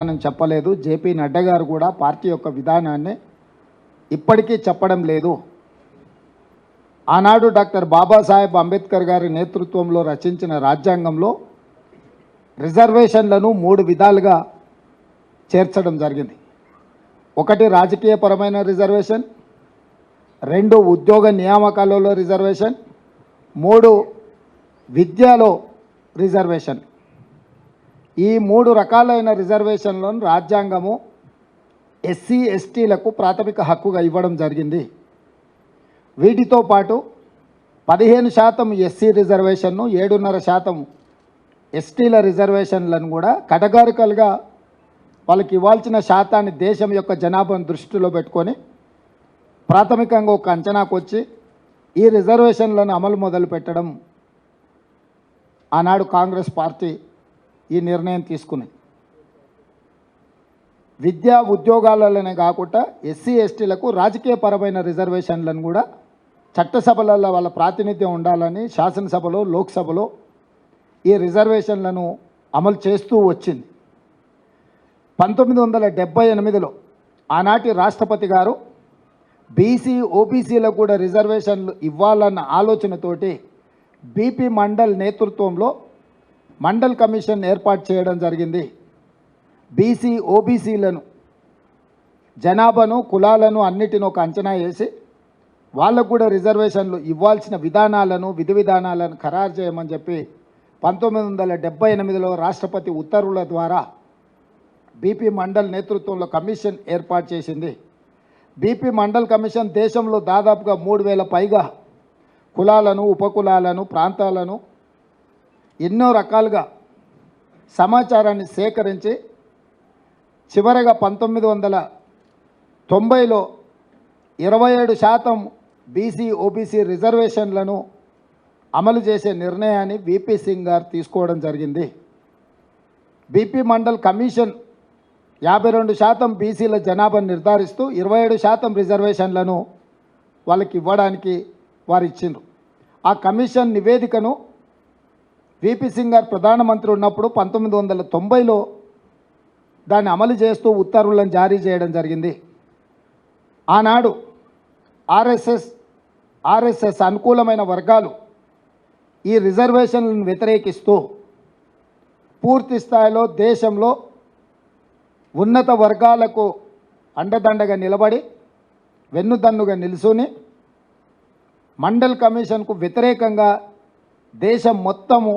చెప్పలేదు. జేపీ నడ్డా గారు కూడా పార్టీ యొక్క విధానాన్ని ఇప్పటికీ చెప్పడం లేదు. ఆనాడు డాక్టర్ బాబాసాహెబ్ అంబేద్కర్ గారి నేతృత్వంలో రచించిన రాజ్యాంగంలో రిజర్వేషన్లను 3 విధాలుగా చేర్చడం జరిగింది. ఒకటి రాజకీయపరమైన రిజర్వేషన్, 2 ఉద్యోగ నియామకాలలో రిజర్వేషన్, 3 విద్యలో రిజర్వేషన్. ఈ 3 రకాలైన రిజర్వేషన్లను రాజ్యాంగము ఎస్సీ ఎస్టీలకు ప్రాథమిక హక్కుగా ఇవ్వడం జరిగింది. వీటితో పాటు 15% ఎస్సీ రిజర్వేషన్ను, 7.5% ఎస్టీల రిజర్వేషన్లను కూడా కేటగారికల్గా వాళ్ళకి ఇవ్వాల్సిన శాతాన్ని దేశం యొక్క జనాభాను దృష్టిలో పెట్టుకొని ప్రాథమికంగా ఒక అంచనాకు వచ్చి ఈ రిజర్వేషన్లను అమలు మొదలు పెట్టడం ఆనాడు కాంగ్రెస్ పార్టీ ఈ నిర్ణయం తీసుకున్నది. విద్యా ఉద్యోగాలలోనే కాకుండా ఎస్సీ ఎస్టీలకు రాజకీయపరమైన రిజర్వేషన్లను కూడా చట్టసభలలో వాళ్ళ ప్రాతినిధ్యం ఉండాలని శాసనసభలో లోక్సభలో ఈ రిజర్వేషన్లను అమలు చేస్తూ వచ్చింది. 1978లో ఆనాటి రాష్ట్రపతి గారు బీసీ ఓబీసీలకు కూడా రిజర్వేషన్లు ఇవ్వాలన్న ఆలోచనతోటి బీపీ మండల్ నేతృత్వంలో మండల్ కమిషన్ ఏర్పాటు చేయడం జరిగింది. బీసీ ఓబీసీలను జనాభాను కులాలను అన్నిటిని ఒక అంచనా వేసి వాళ్ళకు కూడా రిజర్వేషన్లు ఇవ్వాల్సిన విధానాలను విధి విధానాలను ఖరారు చేయమని చెప్పి 1978లో రాష్ట్రపతి ఉత్తర్వుల ద్వారా బీపీ మండల్ నేతృత్వంలో కమిషన్ ఏర్పాటు చేసింది. బీపీ మండల్ కమిషన్ దేశంలో దాదాపుగా 3000 పైగా కులాలను ఉపకులాలను ప్రాంతాలను ఎన్నో రకాలుగా సమాచారాన్ని సేకరించి చివరగా 1990లో 27% బీసీ ఓబీసీ రిజర్వేషన్లను అమలు చేసే నిర్ణయాన్ని వీపీ సింగ్ గారు తీసుకోవడం జరిగింది. బీపీ మండల్ కమిషన్ 52% బీసీల జనాభాను నిర్ధారిస్తూ 27% రిజర్వేషన్లను వాళ్ళకి ఇవ్వడానికి వారు ఇచ్చిండ్రు. ఆ కమిషన్ నివేదికను వీపీ సింగ్ గారు ప్రధానమంత్రి ఉన్నప్పుడు 1990లో దాన్ని అమలు చేస్తూ ఉత్తర్వులను జారీ చేయడం జరిగింది. ఆనాడు ఆర్ఎస్ఎస్ అనుకూలమైన వర్గాలు ఈ రిజర్వేషన్లను వ్యతిరేకిస్తూ పూర్తి స్థాయిలో దేశంలో ఉన్నత వర్గాలకు అండదండగా నిలబడి వెన్నుదన్నుగా నిలుచుని మండల్ కమిషన్కు వ్యతిరేకంగా దేశం మొత్తము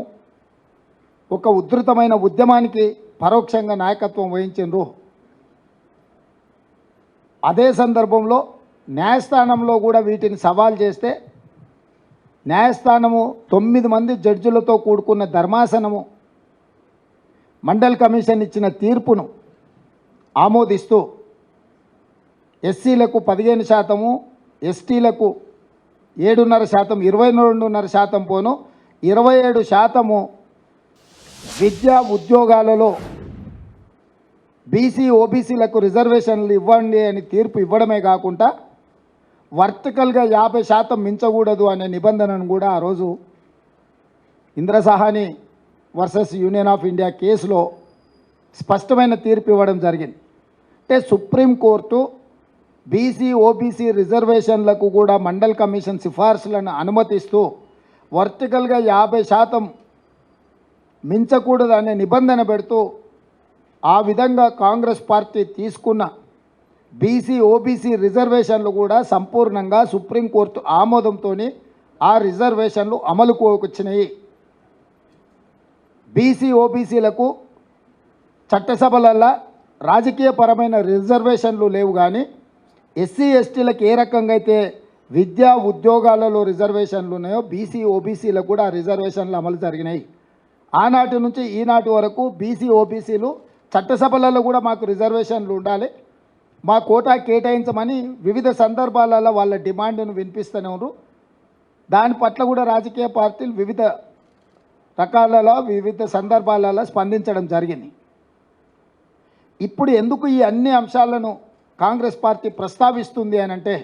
ఒక ఉధృతమైన ఉద్యమానికి పరోక్షంగా నాయకత్వం వహించిండ్రు. అదే సందర్భంలో న్యాయస్థానంలో కూడా వీటిని సవాల్ చేస్తే న్యాయస్థానము 9 మంది జడ్జిలతో కూడుకున్న ధర్మాసనము మండల్ కమిషన్ ఇచ్చిన తీర్పును ఆమోదిస్తూ ఎస్సీలకు 15%, ఎస్టీలకు 7.5%, 22.5% పోను 27% విద్యా ఉద్యోగాలలో బీసీ ఓబీసీలకు రిజర్వేషన్లు ఇవ్వండి అని తీర్పు ఇవ్వడమే కాకుండా వర్టికల్గా 50% మించకూడదు అనే నిబంధనను కూడా ఆ రోజు ఇంద్రసాహాని వర్సెస్ యూనియన్ ఆఫ్ ఇండియా కేసులో స్పష్టమైన తీర్పు ఇవ్వడం జరిగింది. అంటే సుప్రీంకోర్టు బీసీ ఓబీసీ రిజర్వేషన్లకు కూడా మండల్ కమిషన్ సిఫార్సులను అనుమతిస్తూ వర్టికల్గా 50% మించకూడదు అనే నిబంధన పెడుతూ ఆ విధంగా కాంగ్రెస్ పార్టీ తీసుకున్న బీసీ ఓబీసీ రిజర్వేషన్లు కూడా సంపూర్ణంగా సుప్రీంకోర్టు ఆమోదంతో ఆ రిజర్వేషన్లు అమలుకు వచ్చినాయి. బీసీ ఓబీసీలకు చట్టసభలల్లో రాజకీయపరమైన రిజర్వేషన్లు లేవు, కానీ ఎస్సీ ఎస్టీలకు ఏ రకంగా అయితే విద్యా ఉద్యోగాలలో రిజర్వేషన్లు ఉన్నాయో బీసీ ఓబీసీలకు కూడా ఆ రిజర్వేషన్లు అమలు జరిగినాయి. ఆనాటి నుంచి ఈనాటి వరకు బీసీ ఓబీసీలు చట్టసభలలో కూడా మాకు రిజర్వేషన్లు ఉండాలి, మా కోటా కేటాయించమని వివిధ సందర్భాలలో వాళ్ళ డిమాండ్ను వినిపిస్తూనే ఉన్నారు. దాని పట్ల కూడా రాజకీయ పార్టీలు వివిధ రకాలలో వివిధ సందర్భాలలో స్పందించడం జరిగింది. ఇప్పుడు ఎందుకు ఈ అన్ని అంశాలను కాంగ్రెస్ పార్టీ ప్రస్తావిస్తుంది అని అంటే,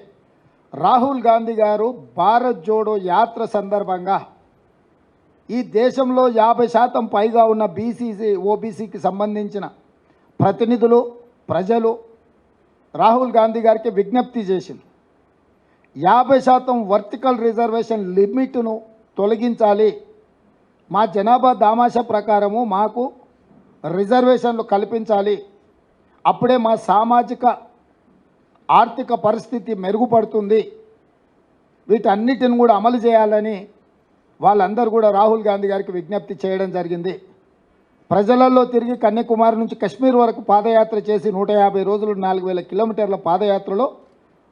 రాహుల్ గాంధీ గారు భారత్ జోడో యాత్ర సందర్భంగా ఈ దేశంలో 50% పైగా ఉన్న బీసీ ఓబీసీకి సంబంధించిన ప్రతినిధులు ప్రజలు రాహుల్ గాంధీ గారికి విజ్ఞప్తి చేసింది. 50% వర్టికల్ రిజర్వేషన్ లిమిట్ను తొలగించాలి, మా జనాభా దామాషా ప్రకారము మాకు రిజర్వేషన్లు కల్పించాలి, అప్పుడే మా సామాజిక ఆర్థిక పరిస్థితి మెరుగుపడుతుంది, వీటన్నిటిని కూడా అమలు చేయాలని వాళ్ళందరూ కూడా రాహుల్ గాంధీ గారికి విజ్ఞప్తి చేయడం జరిగింది. ప్రజలలో తిరిగి కన్యాకుమారి నుంచి కశ్మీర్ వరకు పాదయాత్ర చేసి 150 రోజులు 4000 కిలోమీటర్ల పాదయాత్రలో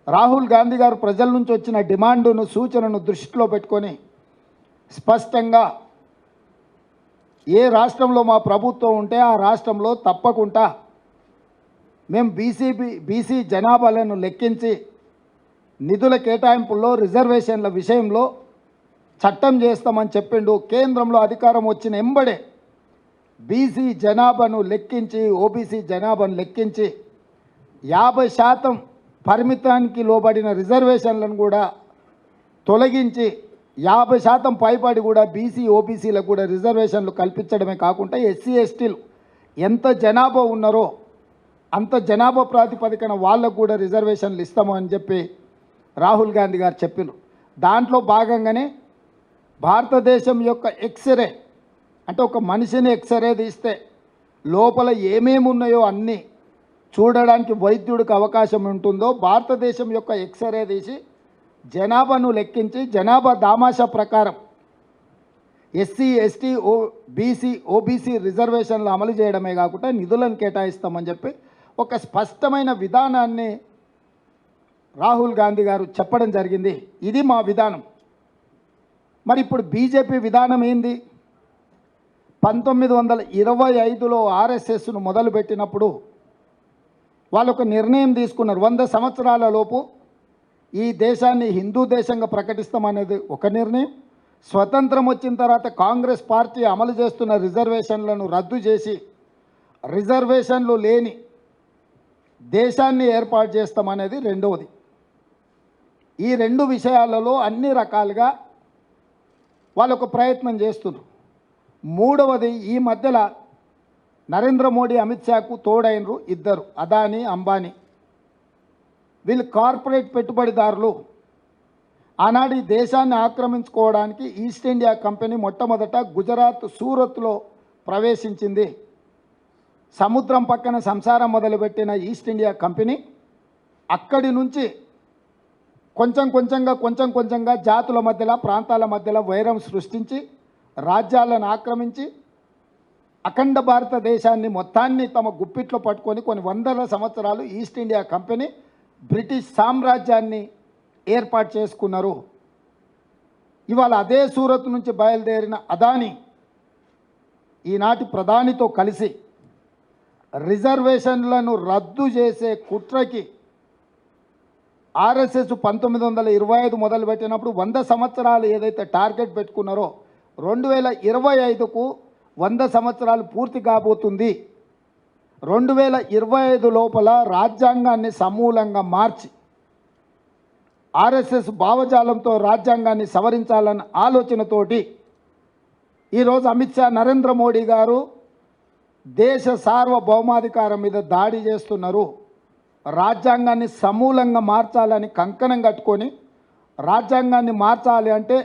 రాహుల్ గాంధీ గారు ప్రజల నుంచి వచ్చిన డిమాండును సూచనను దృష్టిలో పెట్టుకొని స్పష్టంగా ఏ రాష్ట్రంలో మా ప్రభుత్వం ఉంటే ఆ రాష్ట్రంలో తప్పకుండా మేము బీసీ జనాభాలను లెక్కించి నిధుల కేటాయింపుల్లో రిజర్వేషన్ల విషయంలో చట్టం చేస్తామని చెప్పిండు. కేంద్రంలో అధికారం వచ్చిన ఎంబడే బీసీ జనాభాను లెక్కించి ఓబీసీ జనాభాను లెక్కించి 50% పరిమితానికి లోబడిన రిజర్వేషన్లను కూడా తొలగించి 50% పైబడి కూడా బీసీ ఓబీసీలకు కూడా రిజర్వేషన్లు కల్పించడమే కాకుండా ఎస్సీ ఎస్టీలు ఎంత జనాభా ఉన్నారో అంత జనాభా ప్రాతిపదికన వాళ్ళకు కూడా రిజర్వేషన్లు ఇస్తాము అని చెప్పి రాహుల్ గాంధీ గారు చెప్పారు. దాంట్లో భాగంగానే భారతదేశం యొక్క ఎక్స్రే అంటే ఒక మనిషిని ఎక్స్రే తీస్తే లోపల ఏమేమి ఉన్నాయో అన్నీ చూడడానికి వైద్యుడికి అవకాశం ఉంటుందో భారతదేశం యొక్క ఎక్స్రే తీసి జనాభాను లెక్కించి జనాభా దామాషా ప్రకారం ఎస్సీ ఎస్టీ బీసీ ఓబీసీ రిజర్వేషన్లు అమలు చేయడమే కాకుండా నిధులను కేటాయిస్తామని చెప్పి ఒక స్పష్టమైన విధానాన్ని రాహుల్ గాంధీ గారు చెప్పడం జరిగింది. ఇది మా విధానం. మరి ఇప్పుడు బీజేపీ విధానం ఏంది? 1925లో ఆర్ఎస్ఎస్ను మొదలుపెట్టినప్పుడు వాళ్ళు ఒక నిర్ణయం తీసుకున్నారు. 100 సంవత్సరాల లోపు ఈ దేశాన్ని హిందూ దేశంగా ప్రకటిస్తామనేది ఒక నిర్ణయం. స్వతంత్రం వచ్చిన తర్వాత కాంగ్రెస్ పార్టీ అమలు చేస్తున్న రిజర్వేషన్లను రద్దు చేసి రిజర్వేషన్లు లేని దేశాన్ని ఏర్పాటు చేస్తామనేది రెండవది. ఈ రెండు విషయాలలో అన్ని రకాలుగా వాళ్ళు ఒక ప్రయత్నం చేస్తున్నారు. మూడవది, ఈ మధ్యలో నరేంద్ర మోడీ అమిత్ షాకు తోడైనరు ఇద్దరు, అదానీ అంబానీ. వీళ్ళు కార్పొరేట్ పెట్టుబడిదారులు. ఆనాడు ఈ దేశాన్ని ఆక్రమించుకోవడానికి ఈస్ట్ ఇండియా కంపెనీ మొట్టమొదట గుజరాత్ సూరత్లో ప్రవేశించింది. సముద్రం పక్కన సంసారం మొదలుపెట్టిన ఈస్ట్ ఇండియా కంపెనీ అక్కడి నుంచి కొంచెం కొంచెంగా జాతుల మధ్యలో ప్రాంతాల మధ్యలో వైరం సృష్టించి రాజ్యాలను ఆక్రమించి అఖండ భారతదేశాన్ని మొత్తాన్ని తమ గుప్పిట్లో పట్టుకొని కొన్ని వందల సంవత్సరాలు ఈస్ట్ ఇండియా కంపెనీ బ్రిటిష్ సామ్రాజ్యాన్ని ఏర్పాటు చేసుకున్నారు. ఇవాళ అదే సూరత్ నుంచి బయలుదేరిన అదానీ ఈనాటి ప్రధానితో కలిసి రిజర్వేషన్లను రద్దు చేసే కుట్రకి ఆర్ఎస్ఎస్ 1925 మొదలుపెట్టినప్పుడు 100 సంవత్సరాలు ఏదైతే టార్గెట్ పెట్టుకున్నారో 2025కు 100 సంవత్సరాలు పూర్తి కాబోతుంది. 2025 లోపల రాజ్యాంగాన్ని సమూలంగా మార్చి ఆర్ఎస్ఎస్ భావజాలంతో రాజ్యాంగాన్ని సవరించాలన్న ఆలోచనతోటి ఈరోజు అమిత్ షా నరేంద్ర మోడీ గారు దేశ సార్వభౌమాధికారం మీద దాడి చేస్తున్నారు. రాజ్యాంగాన్ని సమూలంగా మార్చాలని కంకణం కట్టుకొని రాజ్యాంగాన్ని మార్చాలి అంటే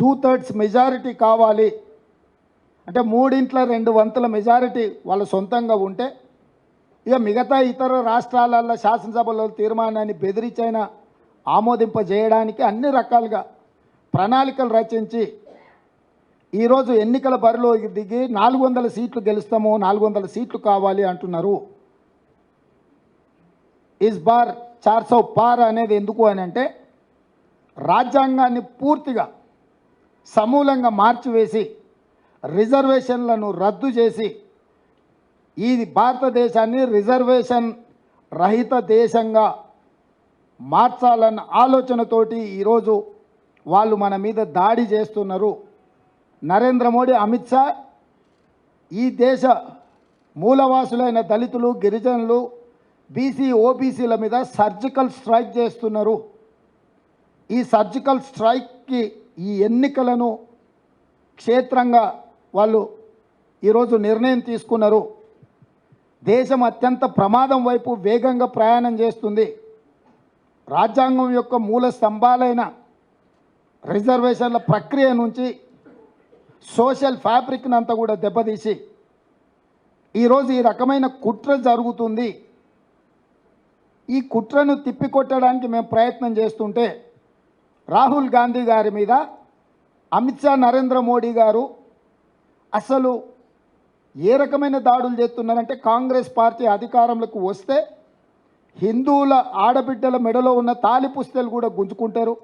2/3 మెజారిటీ కావాలి. అంటే 3/2 మెజారిటీ వాళ్ళ సొంతంగా ఉంటే ఇక మిగతా ఇతర రాష్ట్రాలలో శాసనసభలో తీర్మానాన్ని బెదిరించైనా ఆమోదింపజేయడానికి అన్ని రకాలుగా ప్రణాళికలు రచించి ఈరోజు ఎన్నికల బరిలో దిగి 400 సీట్లు గెలుస్తాము, 400 సీట్లు కావాలి అంటున్నారు. ఇస్ బార్ 400 పార్ అనేది ఎందుకు అని అంటే రాజ్యాంగాన్ని పూర్తిగా సమూలంగా మార్చివేసి రిజర్వేషన్లను రద్దు చేసి ఈ భారతదేశాన్ని రిజర్వేషన్ రహిత దేశంగా మార్చాలన్న ఆలోచనతోటి ఈరోజు వాళ్ళు మన మీద దాడి చేస్తున్నారు. నరేంద్ర మోడీ అమిత్ షా ఈ దేశ మూలవాసులైన దళితులు గిరిజనులు బీసీ ఓబీసీల మీద సర్జికల్ స్ట్రైక్ చేస్తున్నారు. ఈ సర్జికల్ స్ట్రైక్కి ఈ ఎన్నికలను క్షేత్రంగా వాళ్ళు ఈరోజు నిర్ణయం తీసుకున్నారు. దేశం అత్యంత ప్రమాదం వైపు వేగంగా ప్రయాణం చేస్తుంది. రాజ్యాంగం యొక్క మూల స్తంభాలైన రిజర్వేషన్ల ప్రక్రియ నుంచి సోషల్ ఫ్యాబ్రిక్ని అంతా కూడా దెబ్బతీసి ఈరోజు ఈ రకమైన కుట్ర జరుగుతుంది. ఈ కుట్రను తిప్పికొట్టడానికి మేము ప్రయత్నం చేస్తుంటే రాహుల్ గాంధీ గారి మీద అమిత్ షా, నరేంద్ర మోడీ గారు అసలు ఏ రకమైన దాడులు చేస్తున్నారంటే, కాంగ్రెస్ పార్టీ అధికారంలోకి వస్తే హిందువుల ఆడబిడ్డల మెడలో ఉన్న తాలి పుస్తలు కూడా గుంజుకుంటారు,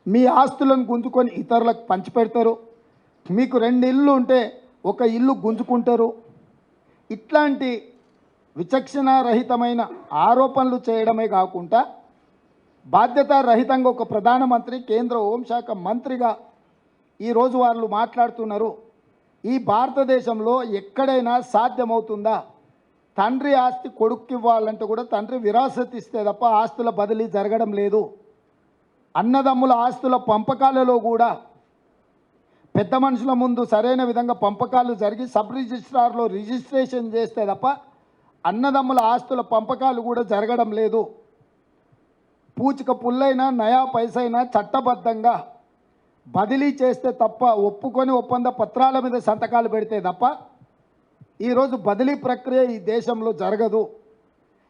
మీ ఆస్తులను గుంజుకొని ఇతరులకు పంచిపెడతారు, మీకు 2 ఇళ్ళు ఉంటే 1 ఇల్లు గుంజుకుంటారు. ఇట్లాంటి విచక్షణారహితమైన ఆరోపణలు చేయడమే కాకుండా బాధ్యతారహితంగా ఒక ప్రధానమంత్రి, కేంద్ర హోంశాఖ మంత్రిగా ఈరోజు వాళ్ళు మాట్లాడుతున్నారు. ఈ భారతదేశంలో ఎక్కడైనా సాధ్యమవుతుందా? తండ్రి ఆస్తి కొడుక్కి ఇవ్వాలంటే కూడా తండ్రి విరాసత్ ఇస్తే తప్ప ఆస్తుల బదిలీ జరగడం లేదు. అన్నదమ్ముల ఆస్తుల పంపకాలలో కూడా పెద్ద మనుషుల ముందు సరైన విధంగా పంపకాలు జరిగి సబ్ రిజిస్ట్రార్లో రిజిస్ట్రేషన్ చేస్తే తప్ప అన్నదమ్ముల ఆస్తుల పంపకాలు కూడా జరగడం లేదు. పూచిక పుల్లైనా నయా పైసైనా చట్టబద్ధంగా బదిలీ చేస్తే తప్ప, ఒప్పుకొని ఒప్పంద పత్రాల మీద సంతకాలు పెడితే తప్ప ఈరోజు బదిలీ ప్రక్రియ ఈ దేశంలో జరగదు.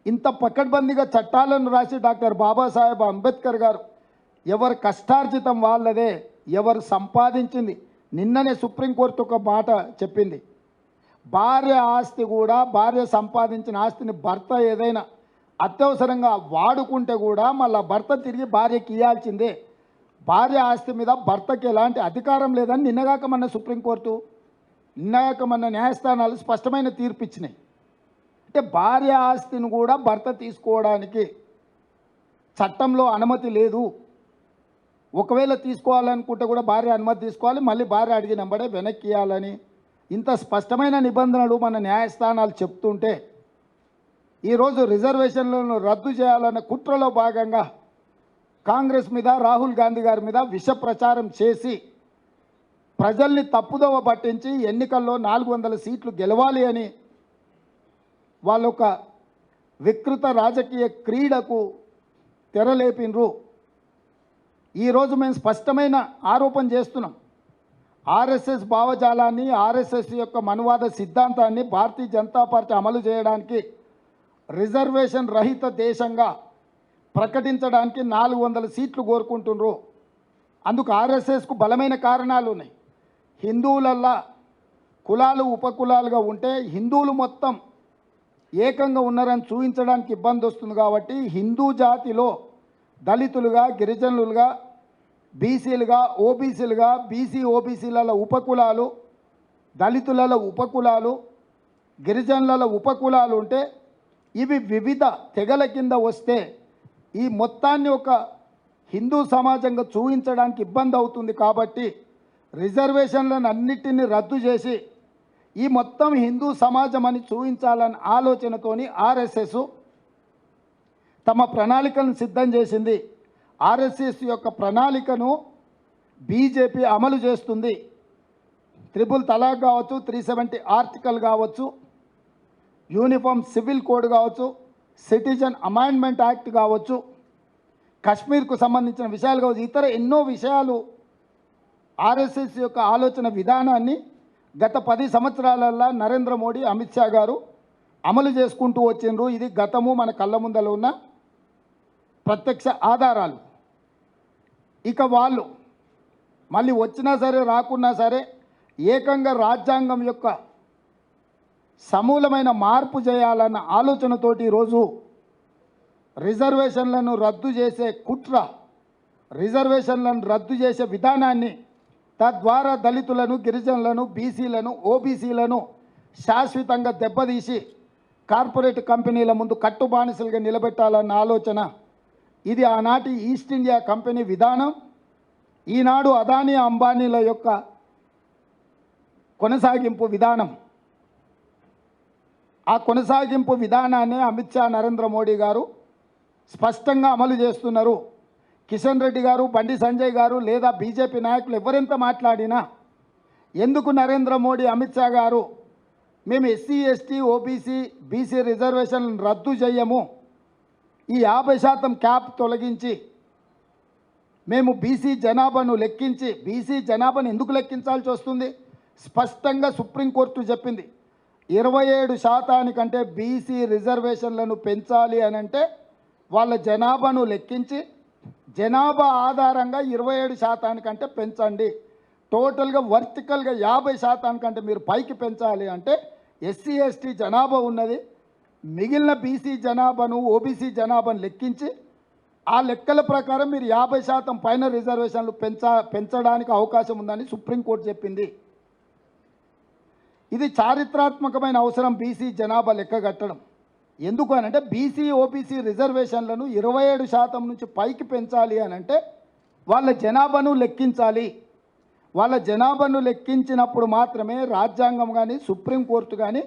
ఇంత పకడ్బందీగా చట్టాలను రాసి డాక్టర్ బాబాసాహెబ్ అంబేద్కర్ గారు ఎవరు కష్టార్జితం వాళ్ళదే, ఎవరు సంపాదించింది. నిన్ననే సుప్రీంకోర్టు ఒక మాట చెప్పింది, భార్య ఆస్తి కూడా, భార్య సంపాదించిన ఆస్తిని భర్త ఏదైనా అత్యవసరంగా వాడుకుంటే కూడా మళ్ళీ భర్త తిరిగి భార్యకి ఇవ్వాల్సిందే. భార్య ఆస్తి మీద భర్తకి ఎలాంటి అధికారం లేదని నిన్నగాక మన సుప్రీంకోర్టు, నిన్నగాక మన న్యాయస్థానాలు స్పష్టమైన తీర్పు ఇచ్చినాయి. అంటే భార్య ఆస్తిని కూడా భర్త తీసుకోవడానికి చట్టంలో అనుమతి లేదు. ఒకవేళ తీసుకోవాలనుకుంటే కూడా భార్య అనుమతి తీసుకోవాలి, మళ్ళీ భార్య అడిగినంబడే వెనక్కి ఇవ్వాలని ఇంత స్పష్టమైన నిబంధనలు మన న్యాయస్థానాలు చెప్తుంటే ఈరోజు రిజర్వేషన్లను రద్దు చేయాలన్న కుట్రలో భాగంగా కాంగ్రెస్ మీద, రాహుల్ గాంధీ గారి మీద విష ప్రచారం చేసి ప్రజల్ని తప్పుదోవ పట్టించి ఎన్నికల్లో 400 సీట్లు గెలవాలి అని వాళ్ళొక వికృత రాజకీయ క్రీడకు తెరలేపినరు. ఈరోజు మేము స్పష్టమైన ఆరోపణ చేస్తున్నాం. ఆర్ఎస్ఎస్ భావజాలాన్ని, ఆర్ఎస్ఎస్ యొక్క మనువాద సిద్ధాంతాన్ని భారతీయ జనతా పార్టీ అమలు చేయడానికి రిజర్వేషన్ రహిత దేశంగా ప్రకటించడానికి 400 సీట్లు కోరుకుంటున్నారు. అందుకు ఆర్ఎస్ఎస్కు బలమైన కారణాలు ఉన్నాయి. హిందువులల్లా కులాలు ఉపకులాలుగా ఉంటే హిందువులు మొత్తం ఏకంగా ఉన్నారని చూపించడానికి ఇబ్బంది వస్తుంది. కాబట్టి హిందూ జాతిలో దళితులుగా, గిరిజనులుగా, బీసీలుగా, ఓబీసీలుగా, బీసీ ఓబీసీలలో ఉపకులాలు, దళితులలో ఉపకులాలు, గిరిజనులలో ఉపకులాలు ఉంటే ఇవి వివిధ తెగల కింద వస్తే ఈ మొత్తాన్ని ఒక హిందూ సమాజంగా చూపించడానికి ఇబ్బంది అవుతుంది. కాబట్టి రిజర్వేషన్లను అన్నిటినీ రద్దు చేసి ఈ మొత్తం హిందూ సమాజం అని చూపించాలన్న ఆలోచనతోని ఆర్ఎస్ఎస్ తమ ప్రణాళికను సిద్ధం చేసింది. ఆర్ఎస్ఎస్ యొక్క ప్రణాళికను బీజేపీ అమలు చేస్తుంది. 3 తలాక్ కావచ్చు, 370 ఆర్టికల్ కావచ్చు, యూనిఫామ్ సివిల్ కోడ్ కావచ్చు, సిటిజన్ అమెండ్మెంట్ యాక్ట్ కావచ్చు, కశ్మీర్కు సంబంధించిన విషయాలు కావచ్చు, ఇతర ఎన్నో విషయాలు ఆర్ఎస్ఎస్ యొక్క ఆలోచన విధానాన్ని గత 10 సంవత్సరాలలో నరేంద్ర మోడీ, అమిత్ షా గారు అమలు చేసుకుంటూ వచ్చిండ్రు. ఇది గతము మన కళ్ళ ముందర ఉన్న ప్రత్యక్ష ఆధారాలు. ఇక వాళ్ళు మళ్ళీ వచ్చినా సరే రాకున్నా సరే ఏకంగా రాజ్యాంగం యొక్క సమూలమైన మార్పు చేయాలన్న ఆలోచనతోటి ఈరోజు రిజర్వేషన్లను రద్దు చేసే కుట్ర, రిజర్వేషన్లను రద్దు చేసే విధానాన్ని, తద్వారా దళితులను, గిరిజనులను, బీసీలను, ఓబీసీలను శాశ్వతంగా దెబ్బతీసి కార్పొరేట్ కంపెనీల ముందు కట్టుబానిసలుగా నిలబెట్టాలన్న ఆలోచన. ఇది ఆనాటి ఈస్ట్ ఇండియా కంపెనీ విధానం. ఈనాడు అదానీ, అంబానీల యొక్క కొనసాగింపు విధానం. ఆ కొనసాగింపు విధానాన్ని అమిత్ షా, నరేంద్ర మోడీ గారు స్పష్టంగా అమలు చేస్తున్నారు. కిషన్ రెడ్డి గారు, బండి సంజయ్ గారు లేదా బీజేపీ నాయకులు ఎవరెంత మాట్లాడినా ఎందుకు నరేంద్ర మోడీ, అమిత్ షా గారు మేము ఎస్సీ ఎస్టీ ఓబీసీ బీసీ రిజర్వేషన్లను రద్దు చేయము, ఈ 50% క్యాప్ తొలగించి మేము బీసీ జనాభాను లెక్కించి, బీసీ జనాభాను ఎందుకు లెక్కించాల్సి వస్తుంది? స్పష్టంగా సుప్రీంకోర్టు చెప్పింది. 27% బీసీ రిజర్వేషన్లను పెంచాలి అని అంటే వాళ్ళ జనాభాను లెక్కించి జనాభా ఆధారంగా 27% పెంచండి. టోటల్గా వర్టికల్గా 50% మీరు పైకి పెంచాలి అంటే ఎస్సీ ఎస్టీ జనాభా ఉన్నది, మిగిలిన బీసీ జనాభాను ఓబీసీ జనాభాను లెక్కించి ఆ లెక్కల ప్రకారం మీరు 50% పైన రిజర్వేషన్లు పెంచడానికి అవకాశం ఉందని సుప్రీంకోర్టు చెప్పింది. ఇది చారిత్రాత్మకమైన అవసరం బీసీ జనాభా లెక్క కట్టడం. ఎందుకు అనంటే బీసీ ఓబీసీ రిజర్వేషన్లను 27% నుంచి పైకి పెంచాలి అనంటే వాళ్ళ జనాభాను లెక్కించాలి. వాళ్ళ జనాభాను లెక్కించినప్పుడు మాత్రమే రాజ్యాంగం కానీ సుప్రీంకోర్టు కానీ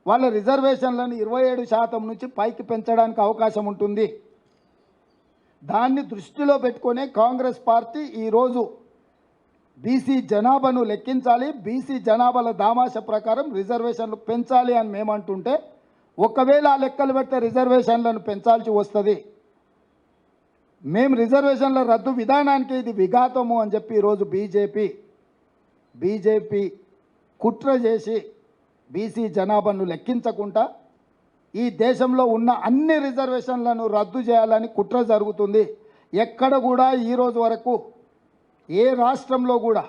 వాళ్ళ రిజర్వేషన్లను 27% నుంచి పైకి పెంచడానికి అవకాశం ఉంటుంది. దాన్ని దృష్టిలో పెట్టుకునే కాంగ్రెస్ పార్టీ ఈరోజు బీసీ జనాభాను లెక్కించాలి, బీసీ జనాభాల దామాష ప్రకారం రిజర్వేషన్లు పెంచాలి అని మేమంటుంటే, ఒకవేళ ఆ లెక్కలు పెడితే రిజర్వేషన్లను పెంచాల్సి వస్తుంది. మేము రిజర్వేషన్ల రద్దు విధానానికి ఇది విఘాతము అని చెప్పి ఈరోజు బీజేపీ కుట్ర చేసి బీసీ జనాభాను లెక్కించకుండా ఈ దేశంలో ఉన్న అన్ని రిజర్వేషన్లను రద్దు చేయాలని కుట్ర జరుగుతుంది. ఎక్కడ కూడా ఈరోజు వరకు ఏ రాష్ట్రంలో కూడా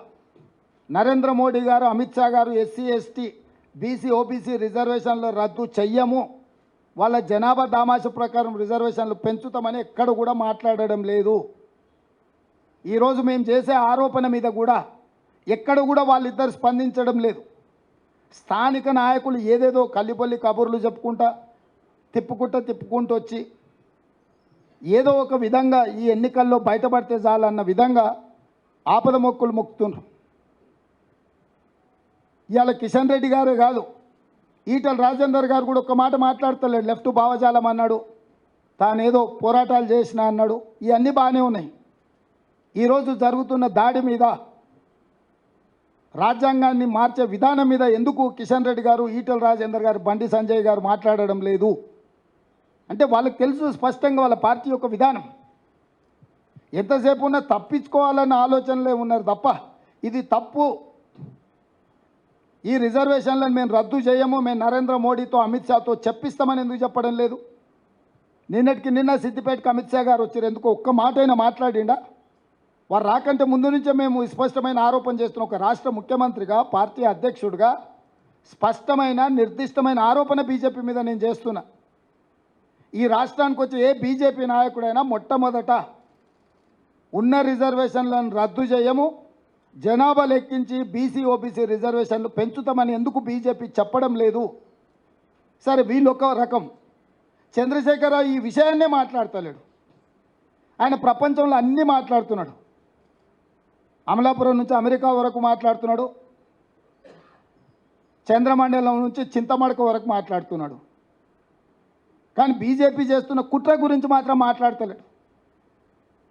నరేంద్ర మోడీ గారు, అమిత్ షా గారు ఎస్సీ ఎస్టీ బీసీ ఓబీసీ రిజర్వేషన్లు రద్దు చెయ్యము, వాళ్ళ జనాభా దామాష ప్రకారం రిజర్వేషన్లు పెంచుతామని ఎక్కడ కూడా మాట్లాడడం లేదు. ఈరోజు మేము చేసే ఆరోపణ మీద కూడా ఎక్కడ కూడా వాళ్ళిద్దరు స్పందించడం లేదు. స్థానిక నాయకులు ఏదేదో కల్లిపల్లి కబుర్లు చెప్పుకుంటూ తిప్పుకుంటూ వచ్చి ఏదో ఒక విధంగా ఈ ఎన్నికల్లో బయటపడితే చాలన్న విధంగా ఆపద మొక్కులు మొక్కుతున్నారు. ఇవాళ కిషన్ రెడ్డి గారే కాదు, ఈటల రాజేందర్ గారు కూడా ఒక మాట మాట్లాడతలేడు. లెఫ్ట్ భావజాలం అన్నాడు, తానేదో పోరాటాలు చేసిన అన్నాడు. ఇవన్నీ బాగానే ఉన్నాయి. ఈరోజు జరుగుతున్న దాడి మీద, రాజ్యాంగాన్ని మార్చే విధానం మీద ఎందుకు కిషన్ రెడ్డి గారు, ఈటల రాజేందర్ గారు, బండి సంజయ్ గారు మాట్లాడడం లేదు అంటే వాళ్ళకి తెలుసు స్పష్టంగా వాళ్ళ పార్టీ యొక్క విధానం. ఎంతసేపు ఉన్నా తప్పించుకోవాలన్న ఆలోచనలే ఉన్నారు తప్ప ఇది తప్పు, ఈ రిజర్వేషన్లను మేము రద్దు చేయము, మేము నరేంద్ర మోడీతో అమిత్ షాతో చెప్పిస్తామని ఎందుకు చెప్పడం లేదు? నిన్నటికి నిన్న సిద్దిపేటకి అమిత్ షా గారు వచ్చారు, ఎందుకు ఒక్క మాట అయినా మాట్లాడిండా? వారు రాకంటే ముందు నుంచే మేము స్పష్టమైన ఆరోపణ చేస్తున్నాం. ఒక రాష్ట్ర ముఖ్యమంత్రిగా, పార్టీ అధ్యక్షుడిగా స్పష్టమైన నిర్దిష్టమైన ఆరోపణ బీజేపీ మీద నేను చేస్తున్నా. ఈ రాష్ట్రానికి వచ్చే ఏ బీజేపీ నాయకుడైనా మొట్టమొదట ఉన్న రిజర్వేషన్లను రద్దు చేయము, జనాభా లెక్కించి బీసీ ఓబీసీ రిజర్వేషన్లు పెంచుతామని ఎందుకు బీజేపీ చెప్పడం లేదు? సరే, వీళ్ళు ఒక రకం. చంద్రశేఖరరావు ఈ విషయాన్నే మాట్లాడతలేడు. ఆయన ప్రపంచంలో అన్నీ మాట్లాడుతున్నాడు. అమలాపురం నుంచి అమెరికా వరకు మాట్లాడుతున్నాడు, చంద్రమండలం నుంచి చింతమడక వరకు మాట్లాడుతున్నాడు. కానీ బీజేపీ చేస్తున్న కుట్ర గురించి మాత్రం మాట్లాడతలేడు.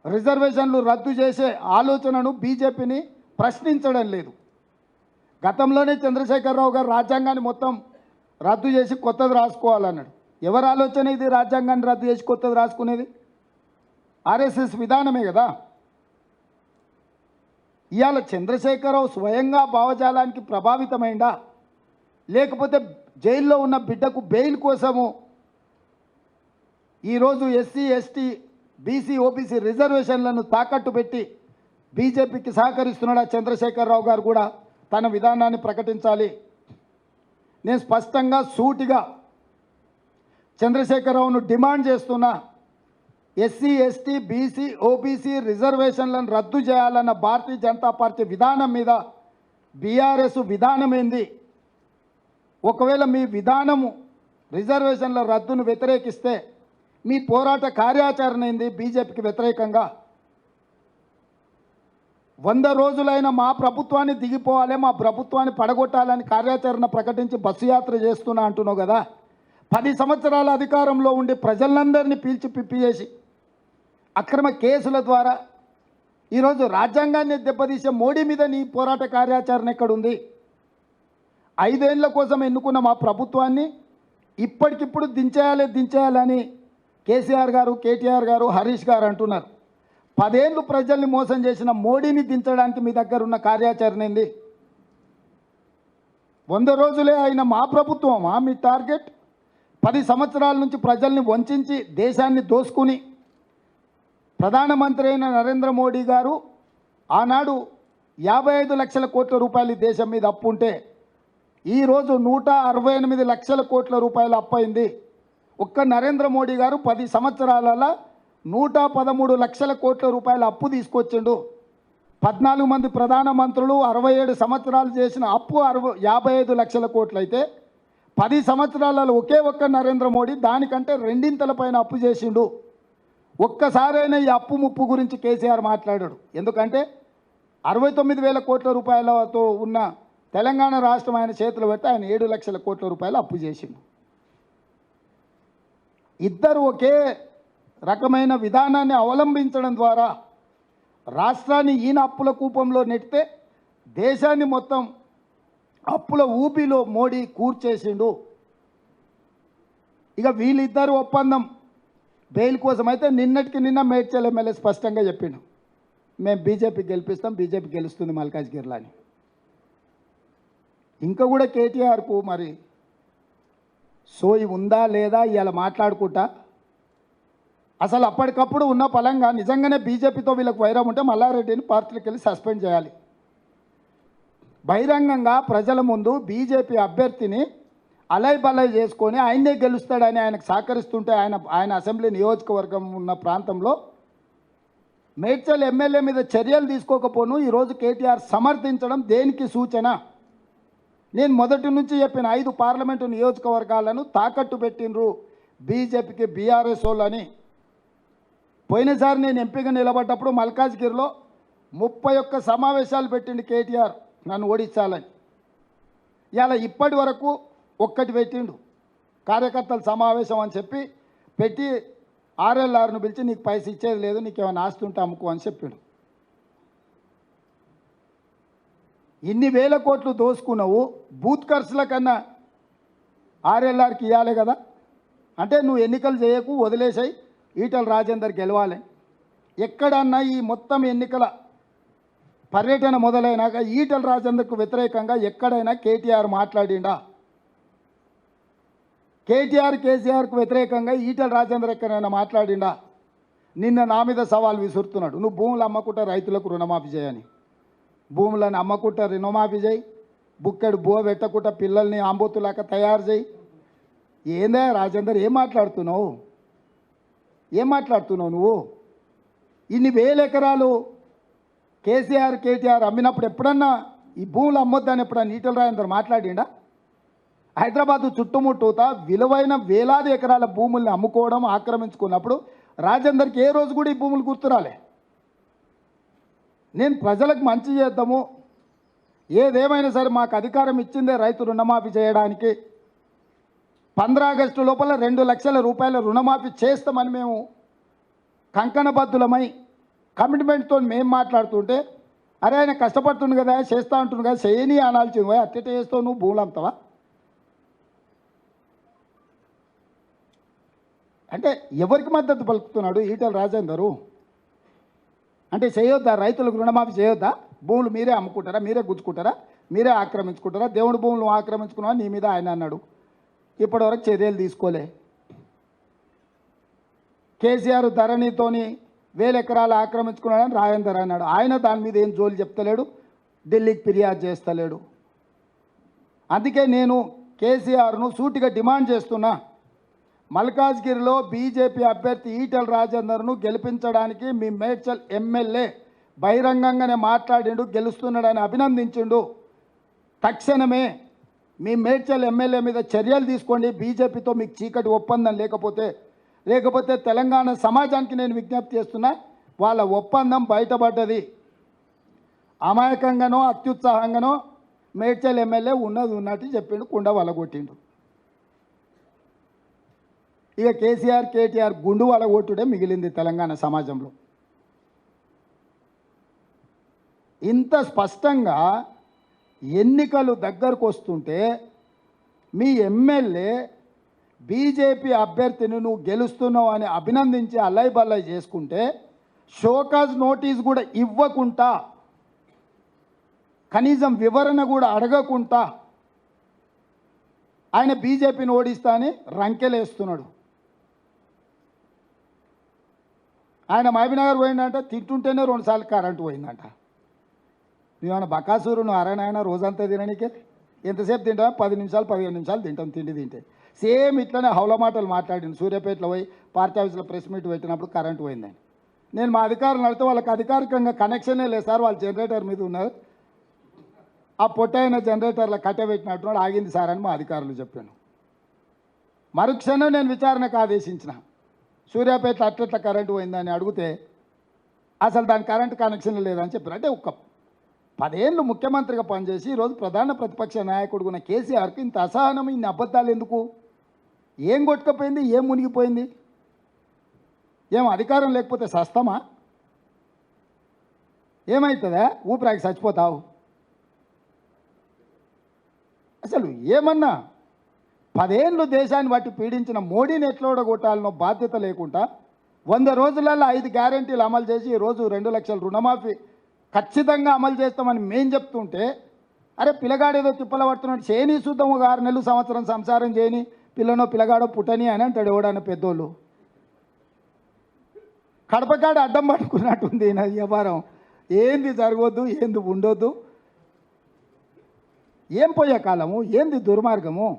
రిజర్వేషన్లు రద్దు చేసే ఆలోచనను బీజేపీని ప్రశ్నించడం లేదు. గతంలోనే చంద్రశేఖరరావు గారు రాజ్యాంగాన్ని మొత్తం రద్దు చేసి కొత్తది రాసుకోవాలన్నాడు. ఎవరి ఆలోచన ఇది? రాజ్యాంగాన్ని రద్దు చేసి కొత్తది రాసుకునేది ఆర్ఎస్ఎస్ విధానమే కదా. ఇవాళ చంద్రశేఖరరావు స్వయంగా భావజాలానికి ప్రభావితమైందా, లేకపోతే జైల్లో ఉన్న బిడ్డకు బెయిల్ కోసము ఈరోజు ఎస్సీ ఎస్టీ బీసీ ఓబీసీ రిజర్వేషన్లను తాకట్టు పెట్టి బీజేపీకి సహకరిస్తున్నాడా? చంద్రశేఖరరావు గారు కూడా తన విధానాన్ని ప్రకటించాలి. నేను స్పష్టంగా సూటిగా చంద్రశేఖరరావును డిమాండ్ చేస్తున్నా, ఎస్సీ ఎస్టీ బీసీ ఓబీసీ రిజర్వేషన్లను రద్దు చేయాలన్న భారతీయ జనతా పార్టీ విధానం మీద బీఆర్ఎస్ విధానం ఏంది? ఒకవేళ మీ విధానము రిజర్వేషన్ల రద్దును వ్యతిరేకిస్తే మీ పోరాట కార్యాచరణ ఏంది? బీజేపీకి వ్యతిరేకంగా 100 రోజులైన మా ప్రభుత్వాన్ని దిగిపోవాలి, మా ప్రభుత్వాన్ని పడగొట్టాలని కార్యాచరణ ప్రకటించి బస్సు యాత్ర చేస్తున్నా అంటున్నావు కదా. 10 సంవత్సరాల అధికారంలో ఉండి ప్రజలందరినీ పీల్చి పిప్పి చేసి అక్రమ కేసుల ద్వారా ఈరోజు రాజ్యాంగాన్ని దెబ్బతీసే మోడీ మీద నీ పోరాట కార్యాచరణ ఎక్కడుంది? 5 ఏళ్ల కోసం ఎన్నుకున్న మా ప్రభుత్వాన్ని ఇప్పటికిప్పుడు దించేయాలని కేసీఆర్ గారు, కేటీఆర్ గారు, హరీష్ గారు అంటున్నారు. 10 ఏళ్ళు ప్రజల్ని మోసం చేసిన మోడీని దించడానికి మీ దగ్గర ఉన్న కార్యాచరణ ఏంది? 100 రోజులే అయిన మా ప్రభుత్వమా మీ టార్గెట్? 10 సంవత్సరాల నుంచి ప్రజల్ని వంచి దేశాన్ని దోసుకుని ప్రధానమంత్రి అయిన నరేంద్ర మోడీ గారు ఆనాడు 55 లక్షల కోట్ల రూపాయలు దేశం మీద అప్పు ఉంటే ఈరోజు 168 లక్షల కోట్ల రూపాయలు అప్పయింది. ఒక్క నరేంద్ర మోడీ గారు 10 సంవత్సరాలలో 113 లక్షల కోట్ల రూపాయల అప్పు తీసుకొచ్చిండు. 14 మంది ప్రధానమంత్రులు 67 సంవత్సరాలు చేసిన అప్పు 55 లక్షల కోట్లు అయితే 10 సంవత్సరాలలో ఒకే ఒక్క నరేంద్ర మోడీ దానికంటే 2 పైన అప్పు చేసిండు. ఒక్కసారైనా ఈ అప్పు ముప్పు గురించి కేసీఆర్ మాట్లాడాడు. ఎందుకంటే 69,000 కోట్ల రూపాయలతో ఉన్న తెలంగాణ రాష్ట్రం ఆయన చేతులు పెట్టి ఆయన 7 లక్షల కోట్ల రూపాయలు అప్పు చేసిండు. ఇద్దరు ఒకే రకమైన విధానాన్ని అవలంబించడం ద్వారా రాష్ట్రాన్ని ఈయన అప్పుల కూపంలో నెట్టితే దేశాన్ని మొత్తం అప్పుల ఊపిలో మోడీ కూర్చేసిండు. ఇక వీళ్ళిద్దరు ఒప్పందం బెయిల్ కోసం అయితే నిన్నటికి నిన్న మేడ్చల్ ఎమ్మెల్యే స్పష్టంగా చెప్పిండు, మేము బీజేపీకి గెలిపిస్తాం, బీజేపీ గెలుస్తుంది మల్కాజ్గిరిలో అని. ఇంకా కూడా కేటీఆర్కు మరి సోయి ఉందా లేదా ఇవాళ మాట్లాడుకుంటా అసలు అప్పటికప్పుడు ఉన్న పలంగా నిజంగానే బీజేపీతో వీళ్ళకి వైరం ఉంటే మల్లారెడ్డిని పార్టీలకు వెళ్ళి సస్పెండ్ చేయాలి. బహిరంగంగా ప్రజల ముందు బీజేపీ అభ్యర్థిని అలై బలై చేసుకొని ఆయన్నే గెలుస్తాడని ఆయనకు సహకరిస్తుంటే ఆయన అసెంబ్లీ నియోజకవర్గం ఉన్న ప్రాంతంలో మేడ్చల్ ఎమ్మెల్యే మీద చర్యలు తీసుకోకపోను ఈరోజు కేటీఆర్ సమర్థించడం దేనికి సూచన? నేను మొదటి నుంచి చెప్పిన 5 పార్లమెంటు నియోజకవర్గాలను తాకట్టు పెట్టినరు బీజేపీకి బీఆర్ఎస్ వాళ్ళని. పోయినసారి నేను ఎంపీగా నిలబడ్డప్పుడు మల్కాజ్గిరిలో 31 సమావేశాలు పెట్టిండు కేటీఆర్ నన్ను ఓడించాలని. ఇలా ఇప్పటి వరకు ఒక్కటి పెట్టిండు, కార్యకర్తల సమావేశం అని చెప్పి పెట్టి ఆర్ఎల్ఆర్ను పిలిచి నీకు పైసలు ఇచ్చేది లేదు, నీకు ఏమైనా ఆస్తి ఉంటే అమ్ముకో అని చెప్పాడు. ఇన్ని వేల కోట్లు దోసుకున్నావు, బూత్ ఖర్చుల కన్నా ఆర్ఎల్ఆర్కి ఇవ్వాలి కదా. అంటే నువ్వు ఎన్నికలు చేయకు, వదిలేసాయి, ఈటల రాజేందర్ గెలవాలి. ఎక్కడన్నా ఈ మొత్తం ఎన్నికల పర్యటన మొదలైనాక ఈటల రాజేందర్కు వ్యతిరేకంగా ఎక్కడైనా కేటీఆర్ మాట్లాడిండా? కేసీఆర్కు వ్యతిరేకంగా ఈటల రాజేందర్ ఎక్కడైనా మాట్లాడిండా? నిన్న నా మీద సవాల్ విసురుతున్నాడు, నువ్వు భూములు అమ్మకుంటా రైతులకు రుణమాఫీ చేయని. భూములను అమ్మకుంటా రుణమాఫీ చేయి, బుక్కెడు బువ పెట్టకుండా పిల్లల్ని ఆంబోతులాక తయారు చేయి. ఏందా రాజేందర్, ఏం మాట్లాడుతున్నావు నువ్వు? ఇన్ని 1000 ఎకరాలు కేటీఆర్ అమ్మినప్పుడు ఎప్పుడన్నా ఈ భూములు అమ్మొద్దని ఎప్పుడన్నా ఈటల రాజేందర్ మాట్లాడిండా? హైదరాబాదు చుట్టుముట్టూతా విలువైన వేలాది ఎకరాల భూముల్ని అమ్ముకోవడం, ఆక్రమించుకున్నప్పుడు రాజేందర్కి ఏ రోజు కూడా ఈ భూములు గుర్తురాలే. నేను ప్రజలకు మంచి చేద్దాము, ఏదేమైనా సరే మాకు అధికారం ఇచ్చిందే రైతు రుణమాఫీ చేయడానికి. 15 ఆగస్టు లోపల 2 లక్షల రూపాయల రుణమాఫీ చేస్తామని మేము కంకణబద్ధులమై కమిట్మెంట్తో మేము మాట్లాడుతుంటే, అరే ఆయన కష్టపడుతుంది కదా, చేస్తా ఉంటుంది కదా, చేయని అనాల్సింది పోయి అట్టెట చేస్తావు, నువ్వు భూములు అమ్ముతావా? అంటే ఎవరికి మద్దతు పలుకుతున్నాడు ఈటల రాజేందరు? అంటే చేయొద్దా, రైతులకు రుణమాఫీ చేయొద్దా? భూములు మీరే అమ్ముకుంటారా, మీరే గుచ్చుకుంటారా, మీరే ఆక్రమించుకుంటారా? దేవుడి భూములు ఆక్రమించుకున్నావా నీ మీద ఆయన అన్నాడు, ఇప్పటివరకు చర్యలు తీసుకోలే. కేసీఆర్ ధరణితోని 1000 ఎకరాలు ఆక్రమించుకున్నాడని రాజేందర్ అన్నాడు, ఆయన దాని మీద ఏం జోలి చెప్తలేడు, ఢిల్లీకి ఫిర్యాదు చేస్తలేడు. అందుకే నేను కేసీఆర్ను సూటిగా డిమాండ్ చేస్తున్నా, మల్కాజ్గిరిలో బీజేపీ అభ్యర్థి ఈటల రాజేందర్ను గెలిపించడానికి మీ మేడ్చల్ ఎమ్మెల్యే బహిరంగంగానే మాట్లాడిండు, గెలుస్తున్నాడని అభినందించిండు. తక్షణమే మీ మేడ్చల్ ఎమ్మెల్యే మీద చర్యలు తీసుకోండి. బీజేపీతో మీకు చీకటి ఒప్పందం లేకపోతే తెలంగాణ సమాజానికి నేను విజ్ఞప్తి చేస్తున్నా, వాళ్ళ ఒప్పందం బయటపడ్డది. అమాయకంగానో అత్యుత్సాహంగానో మేడ్చల్ ఎమ్మెల్యే ఉన్నట్టు చెప్పిండు, కుండ వలగొట్టిండు. ఇక కేటీఆర్ గుండు వలగొట్టుడే మిగిలింది తెలంగాణ సమాజంలో. ఇంత స్పష్టంగా ఎన్నికలు దగ్గరకు వస్తుంటే మీ ఎమ్మెల్యే బీజేపీ అభ్యర్థిని నువ్వు గెలుస్తున్నావు అని అభినందించి అల్లై బల్లై చేసుకుంటే షోకాజ్ నోటీస్ కూడా ఇవ్వకుండా కనీసం వివరణ కూడా అడగకుండా ఆయన బీజేపీని ఓడిస్తా అని రంకెలేస్తున్నాడు. ఆయన మహబూబ్నగర్ పోయిందంట, తింటుంటేనే 2 సార్లు కరెంటు పోయిందంట. నువ్వేమన్నా బకాసూరు నువ్వు అరణాయన రోజంతా తిననీకే ఎంతసేపు తింటావా? 10 నిమిషాలు 15 నిమిషాలు తింటాం తిండి తింటే. సేమ్ ఇట్లనే హౌల మాటలు మాట్లాడింది. సూర్యాపేటలో పోయి పార్టీ ఆఫీస్లో ప్రెస్ మీట్ పెట్టినప్పుడు కరెంటు పోయిందని. నేను మా అధికారులు అడిగితే వాళ్ళకి అధికారికంగా కనెక్షనే లేదు సార్, వాళ్ళు జనరేటర్ మీద ఉన్నారు, ఆ పొట్టైన జనరేటర్లో కట్టబెట్టినట్టున్నాడు, ఆగింది సార్ అని మా అధికారులు చెప్పాను. మరుక్షణం నేను విచారణకు ఆదేశించిన. సూర్యాపేటలో అట్లట్ల కరెంటు పోయిందని అడిగితే అసలు దాని కరెంటు కనెక్షన్ లేదని చెప్పారు. అంటే ఒక 10 ఏళ్ళు ముఖ్యమంత్రిగా పనిచేసి ఈరోజు ప్రధాన ప్రతిపక్ష నాయకుడు ఉన్న కేసీఆర్కి ఇంత అసహనం, ఇన్ని అబద్ధాలు ఎందుకు? ఏం కొట్టుకపోయింది? ఏం మునిగిపోయింది? ఏం అధికారం లేకపోతే సస్తమా? ఏమవుతుందా? ఊపిరాకి చచ్చిపోతావు. అసలు ఏమన్నా 10 ఏళ్ళు దేశాన్ని బట్టి పీడించిన మోడీని ఎట్లా ఓడగొట్టాలనో బాధ్యత లేకుండా 100 రోజులలో 5 గ్యారెంటీలు అమలు చేసి ఈరోజు 2 లక్షల రుణమాఫీ ఖచ్చితంగా అమలు చేస్తామని మేం చెప్తుంటే, అరే పిల్లగాడేదో తిప్పల పడుతున్నాడు, చేయని చూద్దాం, ఒక 6 నెలలు సంవత్సరం సంసారం చేయని, పిల్లనో పిల్లగాడో పుట్టని అని అంటాడు ఎవడన్న పెద్దోళ్ళు. కడపకాడ అడ్డం పట్టుకున్నట్టుంది నా వ్యవహారం. ఏంది జరగొద్దు, ఏంది ఉండొద్దు, ఏం పోయే కాలము, ఏంది దుర్మార్గము.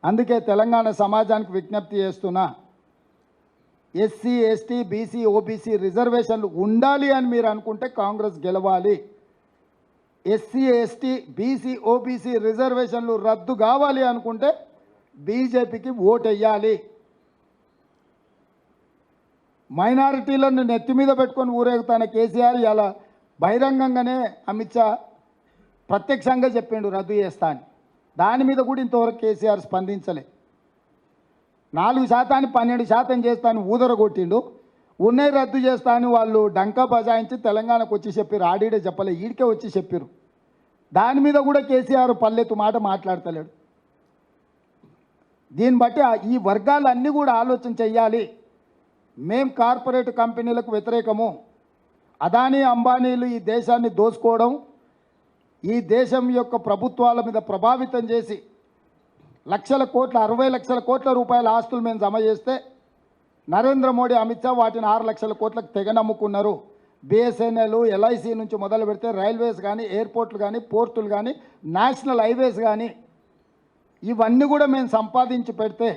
అందుకే తెలంగాణ సమాజానికి విజ్ఞప్తి చేస్తున్నా, ఎస్సీ ఎస్టీ బీసీ ఓబీసీ రిజర్వేషన్లు ఉండాలి అని మీరు అనుకుంటే కాంగ్రెస్ గెలవాలి. ఎస్సీ ఎస్టీ బీసీ ఓబీసీ రిజర్వేషన్లు రద్దు కావాలి అనుకుంటే బీజేపీకి ఓటెయ్యాలి. మైనారిటీలను నెత్తి మీద పెట్టుకొని ఊరేగుతాన కేసీఆర్ ఇలా బహిరంగంగానే అమిత్ షా ప్రత్యక్షంగా చెప్పిండు రద్దు చేస్తా అని. దాని మీద కూడా ఇంతవరకు కేసీఆర్ స్పందించలే. 4% 12% చేస్తా అని ఊదరగొట్టిండు. ఉన్నాయి రద్దు చేస్తా అని వాళ్ళు డంకా బజాయించి తెలంగాణకు వచ్చి చెప్పారు. ఆడిడే చెప్పలే, ఈడికే వచ్చి చెప్పారు. దాని మీద కూడా కేసీఆర్ పల్లెత్తు మాట మాట్లాడతలేడు. దీన్ని బట్టి ఈ వర్గాలన్నీ కూడా ఆలోచన చెయ్యాలి. మేం కార్పొరేట్ కంపెనీలకు వ్యతిరేకము. అదానీ అంబానీలు ఈ దేశాన్ని దోచుకోవడం, ఈ దేశం యొక్క ప్రభుత్వాల మీద ప్రభావితం చేసి లక్షల కోట్ల 60 లక్షల కోట్ల రూపాయల ఆస్తులు మేము జమ చేస్తే నరేంద్ర మోడీ అమిత్ షా వాటిని 6 లక్షల కోట్లకు తెగ నమ్ముకున్నారు. బిఎస్ఎన్ఎల్ ఎల్ఐసి నుంచి మొదలు పెడితే రైల్వేస్ కానీ, ఎయిర్పోర్ట్లు కానీ, పోర్టులు కానీ, నేషనల్ హైవేస్ కానీ ఇవన్నీ కూడా మేము సంపాదించి పెడితే,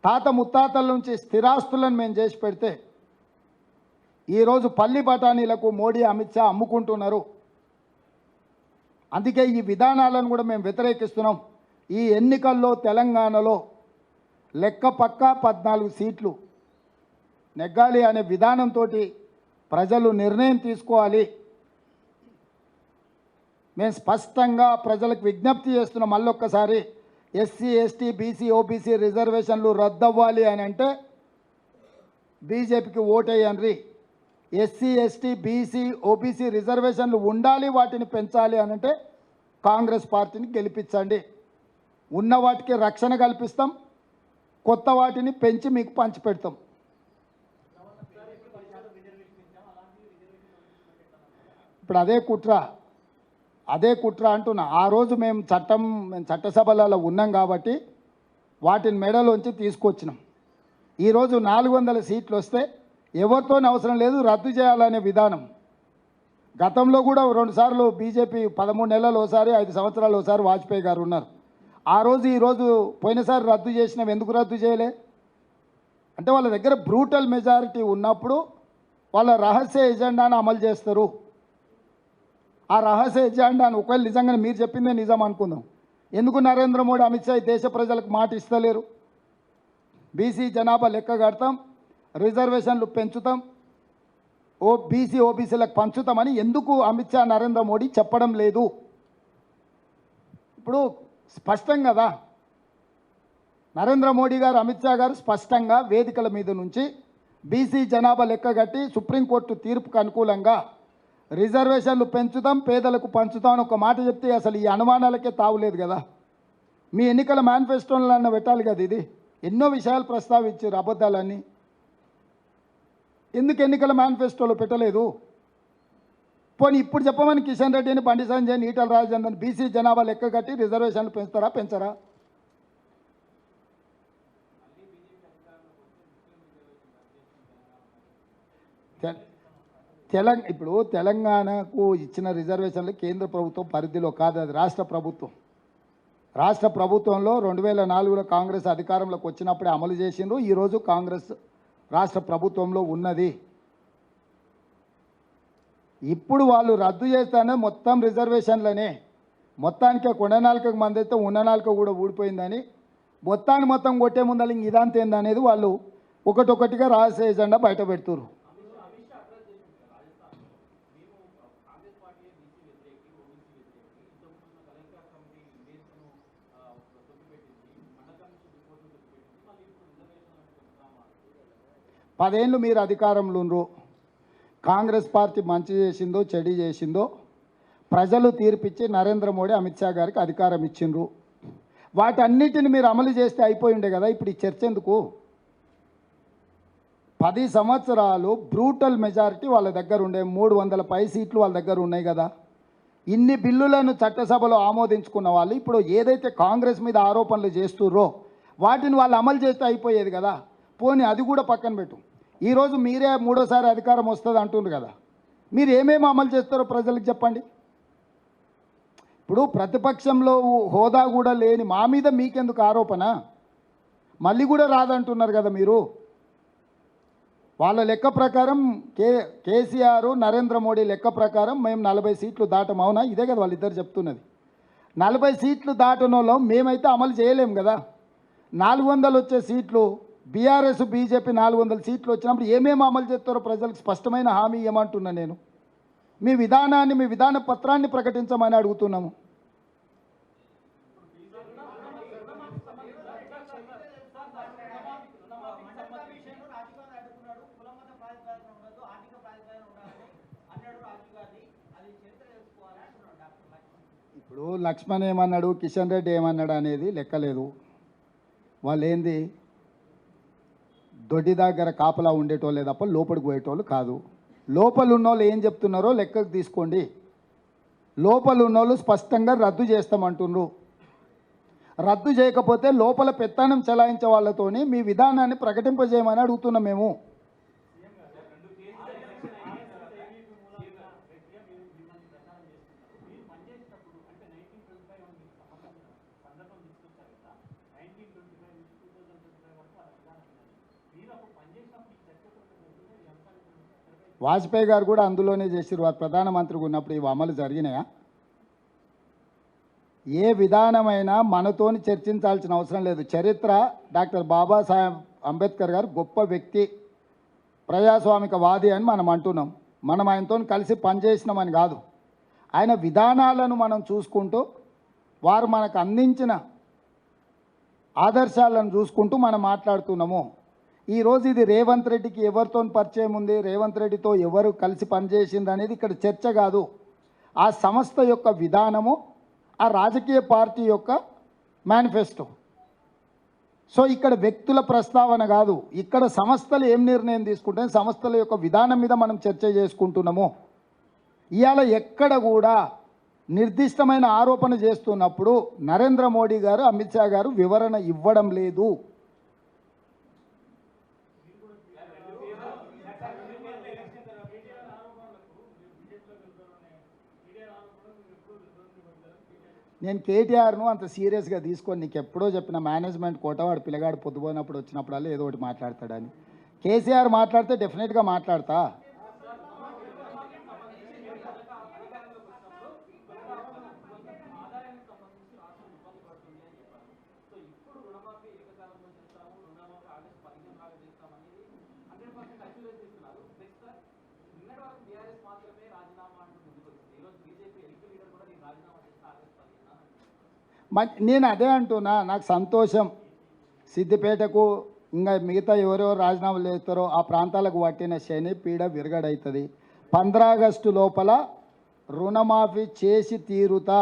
తాత ముత్తాతల నుంచి స్థిరాస్తులను మేము చేసి పెడితే ఈరోజు పల్లి బఠానీలకు మోడీ అమిత్ షా అమ్ముకుంటున్నారు. అందుకే ఈ విధానాలను కూడా మేము వ్యతిరేకిస్తున్నాం. ఈ ఎన్నికల్లో తెలంగాణలో లెక్క పక్కా 14 సీట్లు నెగ్గాలి అనే విధానంతో ప్రజలు నిర్ణయం తీసుకోవాలి. మేము స్పష్టంగా ప్రజలకు విజ్ఞప్తి చేస్తున్నాం. మళ్ళొక్కసారి ఎస్సీ ఎస్టీ బీసీ ఓబీసీ రిజర్వేషన్లు రద్దవ్వాలి అని అంటే బీజేపీకి ఓటేయండి. ఎస్సీ ఎస్టీ బీసీ ఓబీసీ రిజర్వేషన్లు ఉండాలి, వాటిని పెంచాలి అని అంటే కాంగ్రెస్ పార్టీని గెలిపించండి. ఉన్న వాటికి రక్షణ కల్పిస్తాం, కొత్త వాటిని పెంచి మీకు పంచిపెడతాం. ఇప్పుడు అదే కుట్ర అంటున్నా. ఆ రోజు మేము చట్టసభలలో ఉన్నాం కాబట్టి వాటిని మెడలోంచి తీసుకొచ్చినాం. ఈరోజు 400 సీట్లు వస్తే ఎవరితోనే అవసరం లేదు, రద్దు చేయాలనే విధానం. గతంలో కూడా 2 సార్లు బీజేపీ 13 నెలలు ఒకసారి, 5 సంవత్సరాలు ఒకసారి వాజ్పేయి గారు ఉన్నారు. ఆ రోజు ఈరోజు పోయినసారి రద్దు చేసినాం. ఎందుకు రద్దు చేయలే అంటే వాళ్ళ దగ్గర బ్రూటల్ మెజారిటీ ఉన్నప్పుడు వాళ్ళ రహస్య ఎజెండాను అమలు చేస్తారు. ఆ రహస్య ఎజెండాను ఒకవేళ నిజంగానే మీరు చెప్పిందే నిజం అనుకుందాం, ఎందుకు నరేంద్ర మోడీ అమిత్ షా దేశ ప్రజలకు మాట ఇస్తలేరు? బీసీ జనాభా లెక్క కడతాం, రిజర్వేషన్లు పెంచుతాం, బీసీ ఓబీసీలకు పంచుతామని ఎందుకు అమిత్ షా నరేంద్ర మోడీ చెప్పడం లేదు? ఇప్పుడు స్పష్టం కదా, నరేంద్ర మోడీ గారు అమిత్ షా గారు స్పష్టంగా వేదికల మీద నుంచి బీసీ జనాభా లెక్క కట్టి సుప్రీంకోర్టు తీర్పుకు అనుకూలంగా రిజర్వేషన్లు పెంచుతాం, పేదలకు పంచుతాం అని ఒక మాట చెప్తే అసలు ఈ అనుమానాలకే తావులేదు కదా. మీ ఎన్నికల మేనిఫెస్టోలో అన్న పెట్టాలి కదా. ఇది ఎన్నో విషయాలు ప్రస్తావించారు, అబద్ధాలన్నీ. ఎందుకు ఎన్నికల మేనిఫెస్టోలో పెట్టలేదు? పోనీ ఇప్పుడు చెప్పమని కిషన్ రెడ్డిని, బండి సంజయ్, ఈటల రాజేందర్ని బీసీ జనాభా లెక్క కట్టి రిజర్వేషన్లు పెంచుతారా, పెంచరా? ఇప్పుడు తెలంగాణకు ఇచ్చిన రిజర్వేషన్లు కేంద్ర ప్రభుత్వం పరిధిలో కాదు, అది రాష్ట్ర ప్రభుత్వం. రాష్ట్ర ప్రభుత్వంలో 2004లో కాంగ్రెస్ అధికారంలోకి వచ్చినప్పుడే అమలు చేసిండ్రు. ఈరోజు కాంగ్రెస్ రాష్ట్ర ప్రభుత్వంలో ఉన్నది. ఇప్పుడు వాళ్ళు రద్దు చేస్తానే మొత్తం రిజర్వేషన్లనే, మొత్తానికే కొండనాలికకు మంది అయితే ఉన్ననాలిక కూడా ఊడిపోయిందని మొత్తాన్ని మొత్తం కొట్టే ముందర ఇంక ఇదంతా ఏందనేది వాళ్ళు ఒకటొకటిగా రహస్య ఎజెండా బయట పెడుతున్నారు. పదేళ్ళు మీరు అధికారంలో ఉన్నారు. కాంగ్రెస్ పార్టీ మంచి చేసిందో చెడు చేసిందో ప్రజలు తీర్పిచ్చి నరేంద్ర మోడీ, అమిత్ షా గారికి అధికారం ఇచ్చిండ్రు. వాటన్నిటిని మీరు అమలు చేస్తే అయిపోయి ఉండే కదా. ఇప్పుడు ఈ చర్చ ఎందుకు? 10 సంవత్సరాలు బ్రూటల్ మెజారిటీ వాళ్ళ దగ్గర ఉండే, 300 పై సీట్లు వాళ్ళ దగ్గర ఉన్నాయి కదా. ఇన్ని బిల్లులను చట్టసభలో ఆమోదించుకున్న వాళ్ళు ఇప్పుడు ఏదైతే కాంగ్రెస్ మీద ఆరోపణలు చేస్తుర్రో వాటిని వాళ్ళు అమలు చేస్తే అయిపోయేది కదా. పోనీ అది కూడా పక్కన పెట్టు. ఈరోజు మీరే 3వ అధికారం వస్తుంది అంటున్నారు కదా. మీరు ఏమేమి అమలు చేస్తారో ప్రజలకు చెప్పండి. ఇప్పుడు ప్రతిపక్షంలో హోదా కూడా లేని మా మీద మీకెందుకు ఆరోపణ? మళ్ళీ కూడా రాదంటున్నారు కదా మీరు. వాళ్ళ లెక్క ప్రకారం కేసీఆర్, నరేంద్ర మోడీ లెక్క ప్రకారం మేము 40 సీట్లు దాటం. అవునా? ఇదే కదా వాళ్ళిద్దరు చెప్తున్నది. 40 సీట్లు దాటనలో మేమైతే అమలు చేయలేము కదా. 400 వచ్చే సీట్లు బీఆర్ఎస్, బీజేపీ 400 సీట్లు వచ్చినప్పుడు ఏమేమి అమలు చేస్తారో ప్రజలకు స్పష్టమైన హామీ ఇవ్వమంటున్నా నేను. మీ విధానాన్ని, మీ విధాన పత్రాన్ని ప్రకటించమని అడుగుతున్నాము. ఇప్పుడు లక్ష్మణ్ ఏమన్నాడు, కిషన్ రెడ్డి ఏమన్నాడు అనేది లెక్కలేదు. వాళ్ళు ఏంది దొడ్డి దగ్గర కాపలా ఉండేటోళ్ళే తప్ప లోపలికి పోయేటోళ్ళు కాదు. లోపల ఉన్నోళ్ళు ఏం చెప్తున్నారో లెక్కకు తీసుకోండి. లోపల ఉన్నోళ్ళు స్పష్టంగా రద్దు చేస్తామంటున్నారు. రద్దు చేయకపోతే లోపల పెత్తనం చెలాయించే వాళ్ళతోని మీ విధానాన్ని ప్రకటింపజేయమని అడుగుతున్నాం మేము. వాజ్పేయి గారు కూడా అందులోనే చేసిరు. వారు ప్రధానమంత్రిగా ఉన్నప్పుడు ఇవి అమలు జరిగినాయా? ఏ విధానమైనా మనతోని చర్చించాల్సిన అవసరం లేదు. చరిత్ర డాక్టర్ బాబాసాహెబ్ అంబేద్కర్ గారు గొప్ప వ్యక్తి, ప్రజాస్వామికవాది అని మనం అంటున్నాం. మనం ఆయనతో కలిసి పనిచేసినామని కాదు. ఆయన విధానాలను మనం చూసుకుంటూ, వారు మనకు అందించిన ఆదర్శాలను చూసుకుంటూ మనం మాట్లాడుతున్నాము. ఈరోజు ఇది రేవంత్ రెడ్డికి ఎవరితో పరిచయం ఉంది, రేవంత్ రెడ్డితో ఎవరు కలిసి పనిచేసింది అనేది ఇక్కడ చర్చ కాదు. ఆ సంస్థ యొక్క విధానము, ఆ రాజకీయ పార్టీ యొక్క మేనిఫెస్టో. సో ఇక్కడ వ్యక్తుల ప్రస్తావన కాదు, ఇక్కడ సంస్థలు ఏం నిర్ణయం తీసుకుంటే సంస్థల యొక్క విధానం మీద మనం చర్చ చేసుకుంటున్నాము. ఇవాళ ఎక్కడ కూడా నిర్దిష్టమైన ఆరోపణ చేస్తున్నప్పుడు నరేంద్ర మోడీ గారు, అమిత్ షా గారు వివరణ ఇవ్వడం లేదు. నేను కేటీఆర్ను అంత సీరియస్గా తీసుకొని నీకు ఎప్పుడో చెప్పిన మేనేజ్మెంట్ కోట వాడు పిల్లగాడు పొద్దుపోయినప్పుడు వచ్చినప్పుడల్లా ఏదో ఒకటి మాట్లాడతాడని. కేసీఆర్ మాట్లాడితే డెఫినెట్గా మాట్లాడతా. నేను అదే అంటున్నా, నాకు సంతోషం. సిద్దిపేటకు ఇంకా మిగతా ఎవరెవరు రాజీనామాలు చేస్తారో ఆ ప్రాంతాలకు పట్టిన శని పీడ విరగడవుతుంది. 15 ఆగస్టు లోపల రుణమాఫీ చేసి తీరుతా.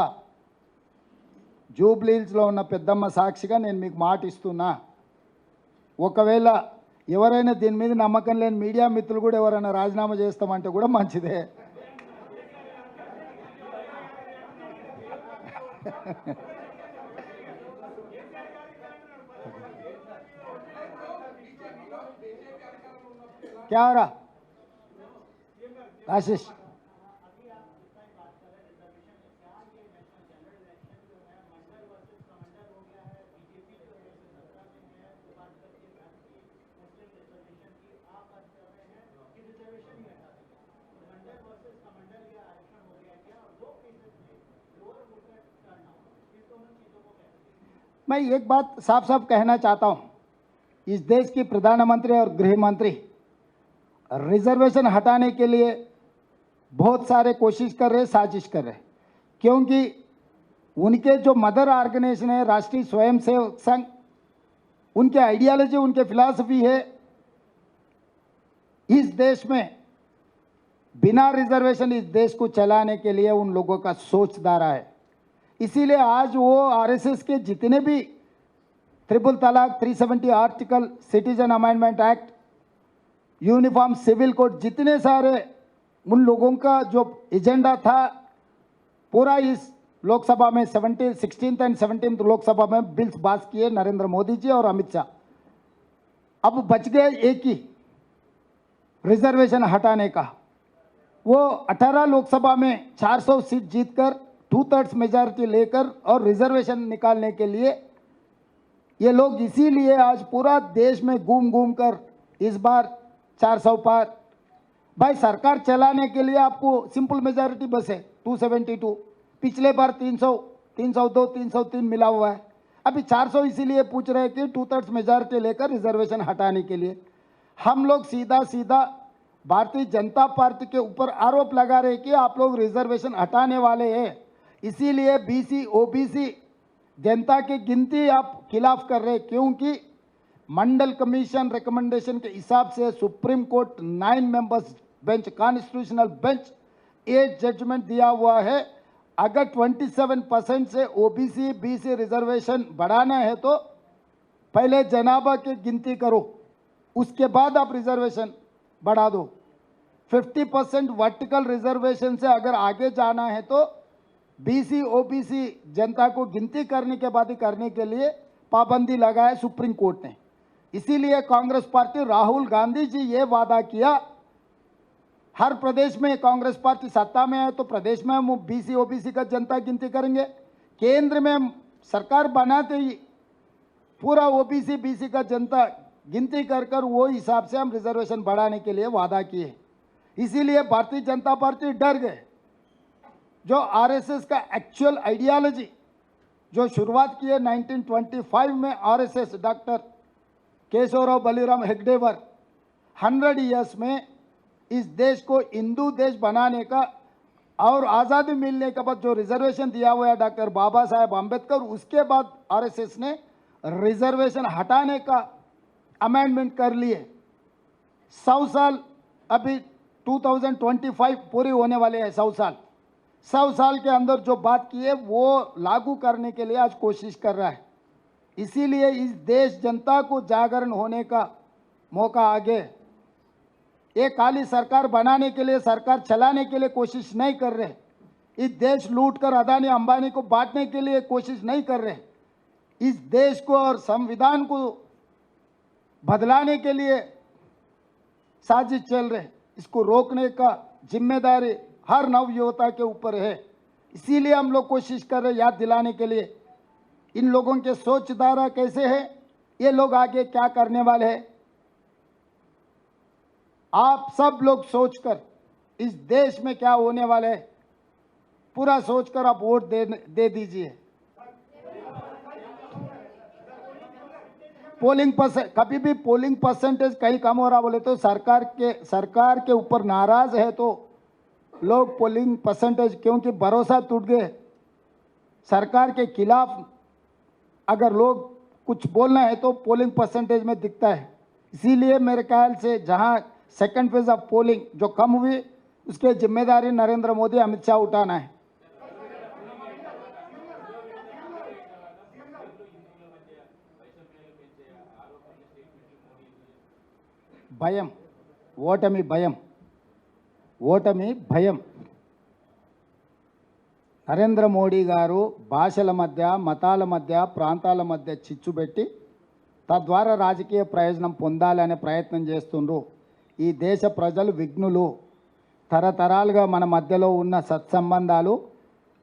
జూబ్లీహిల్స్లో ఉన్న పెద్దమ్మ సాక్షిగా నేను మీకు మాట ఇస్తున్నా. ఒకవేళ ఎవరైనా దీని మీద నమ్మకం లేని మీడియా మిత్రులు కూడా ఎవరైనా రాజీనామా చేస్తామంటే కూడా మంచిదే. क्या हो रहा आशीष? मैं एक बात साफ साफ कहना चाहता हूं, इस देश की प्रधानमंत्री और गृह मंत्री रिजर्वेशन हटाने के लिए बहुत सारे कोशिश कर रहे, साजिश कर रहे, क्योंकि उनके जो मदर ऑर्गेनाइजेशन है राष्ट्रीय स्वयंसेवक संघ, उनके आइडियोलॉजी, उनके फिलॉसफी है इस देश में बिना रिजर्वेशन इस देश को चलाने के लिए उन लोगों का सोच धारा है. इसीलिए आज वो आरएसएस के जितने भी ट्रिपल तलाक, 370 article, citizen amendment act, uniform civil code, जितने सारे उन लोगों का जो एजेंडा था पूरा इस लोकसभा में 16th एंड 17th लोकसभा में बिल्स पास किए नरेंद्र मोदी जी और अमित शाह. अब बच गए एक ही, रिजर्वेशन हटाने का. वो 18 लोकसभा में 400 सीट जीतकर 2/3 मेजॉरिटी लेकर और रिजर्वेशन निकालने के लिए ये लोग इसीलिए आज पूरा देश में घूम घूम कर इस बार 400 पार. भाई सरकार चलाने के लिए आपको सिंपल मेजॉरिटी बस है 272. पिछले बार 300, 302, 303 मिला हुआ है. अभी 400 इसीलिए पूछ रहे हैं कि 2/3 मेजॉरिटी लेकर रिजर्वेशन हटाने के लिए. हम लोग सीधा सीधा भारतीय जनता पार्टी के ऊपर आरोप लगा रहे हैं कि आप लोग रिजर्वेशन हटाने वाले हैं, इसीलिए बीसी ओबीसी जनता की गिनती आप खिलाफ कर रहे हैं. क्योंकि मंडल कमीशन रिकमेंडेशन के हिसाब से supreme court 9 members bench, constitutional bench, एक जजमेंट दिया हुआ है. अगर 27% से ओबीसी बीसी रिजर्वेशन बढ़ाना है तो पहले जनाभा की गिनती करो, उसके बाद आप रिजर्वेशन बढ़ा दो. 50% वर्टिकल रिजर्वेशन से अगर आगे जाना है तो बीसी ओबीसी जनता को गिनती करने के बाद ही करने के लिए पाबंदी लगाए सुप्रीम कोर्ट ने. इसीलिए कांग्रेस पार्टी, राहुल गांधी जी ये वादा किया, हर प्रदेश में कांग्रेस पार्टी सत्ता में है तो प्रदेश में हम बीसी ओबीसी का जनता गिनती करेंगे. केंद्र में हम सरकार बनाते ही पूरा ओबीसी बीसी का जनता गिनती कर कर वो हिसाब से हम रिजर्वेशन बढ़ाने के लिए वादा किए. इसीलिए भारतीय जनता पार्टी डर गए. जो आरएसएस का एक्चुअल आइडियोलॉजी जो शुरुआत की है 1925 में आरएसएस डॉक्टर केशवराव बलिराम हेगडेवर 100 इयर्स में इस देश को हिंदू देश बनाने का और आज़ादी मिलने के बाद जो रिजर्वेशन दिया हुआ है डॉक्टर बाबा साहेब अम्बेडकर, उसके बाद आरएसएस ने रिजर्वेशन हटाने का अमेंडमेंट कर लिए. 100 साल अभी 2025 पूरी होने वाले हैं. 100 साल के अंदर जो बात की है वो लागू करने के लिए आज कोशिश कर रहा है. इसीलिए इस देश जनता को जागरण होने का मौका आगे. एक खाली सरकार बनाने के लिए, सरकार चलाने के लिए कोशिश नहीं कर रहे. इस देश लूट कर अदानी अंबानी को बांटने के लिए कोशिश नहीं कर रहे. इस देश को और संविधान को बदलाने के लिए साजिश चल रहे. इसको रोकने का जिम्मेदारी हर नवयुवता के ऊपर है. इसीलिए हम लोग कोशिश कर रहे हैं याद दिलाने के लिए इन लोगों के सोच धारा कैसे है, ये लोग आगे क्या करने वाले हैं. आप सब लोग सोचकर इस देश में क्या होने वाले है पूरा सोचकर आप वोट दे दीजिए. पोलिंग परसेंट, कभी भी पोलिंग परसेंटेज कहीं कम हो रहा बोले तो सरकार के ऊपर नाराज है तो लोग पोलिंग परसेंटेज, क्योंकि भरोसा टूट गए सरकार के खिलाफ, अगर लोग कुछ बोलना है तो पोलिंग परसेंटेज में दिखता है. इसीलिए मेरे ख्याल से जहां सेकंड फेज ऑफ पोलिंग जो कम हुई उसके जिम्मेदारी नरेंद्र मोदी अमित शाह उठाना है। భయం, ఓటమి భయం, ఓటమి భయం. నరేంద్ర మోడీ గారు భాషల మధ్య, మతాల మధ్య, ప్రాంతాల మధ్య చిచ్చు పెట్టి తద్వారా రాజకీయ ప్రయోజనం పొందాలనే ప్రయత్నం చేస్తుండ్రు. ఈ దేశ ప్రజలు విఘ్నులు. తరతరాలుగా మన మధ్యలో ఉన్న సత్సంబంధాలు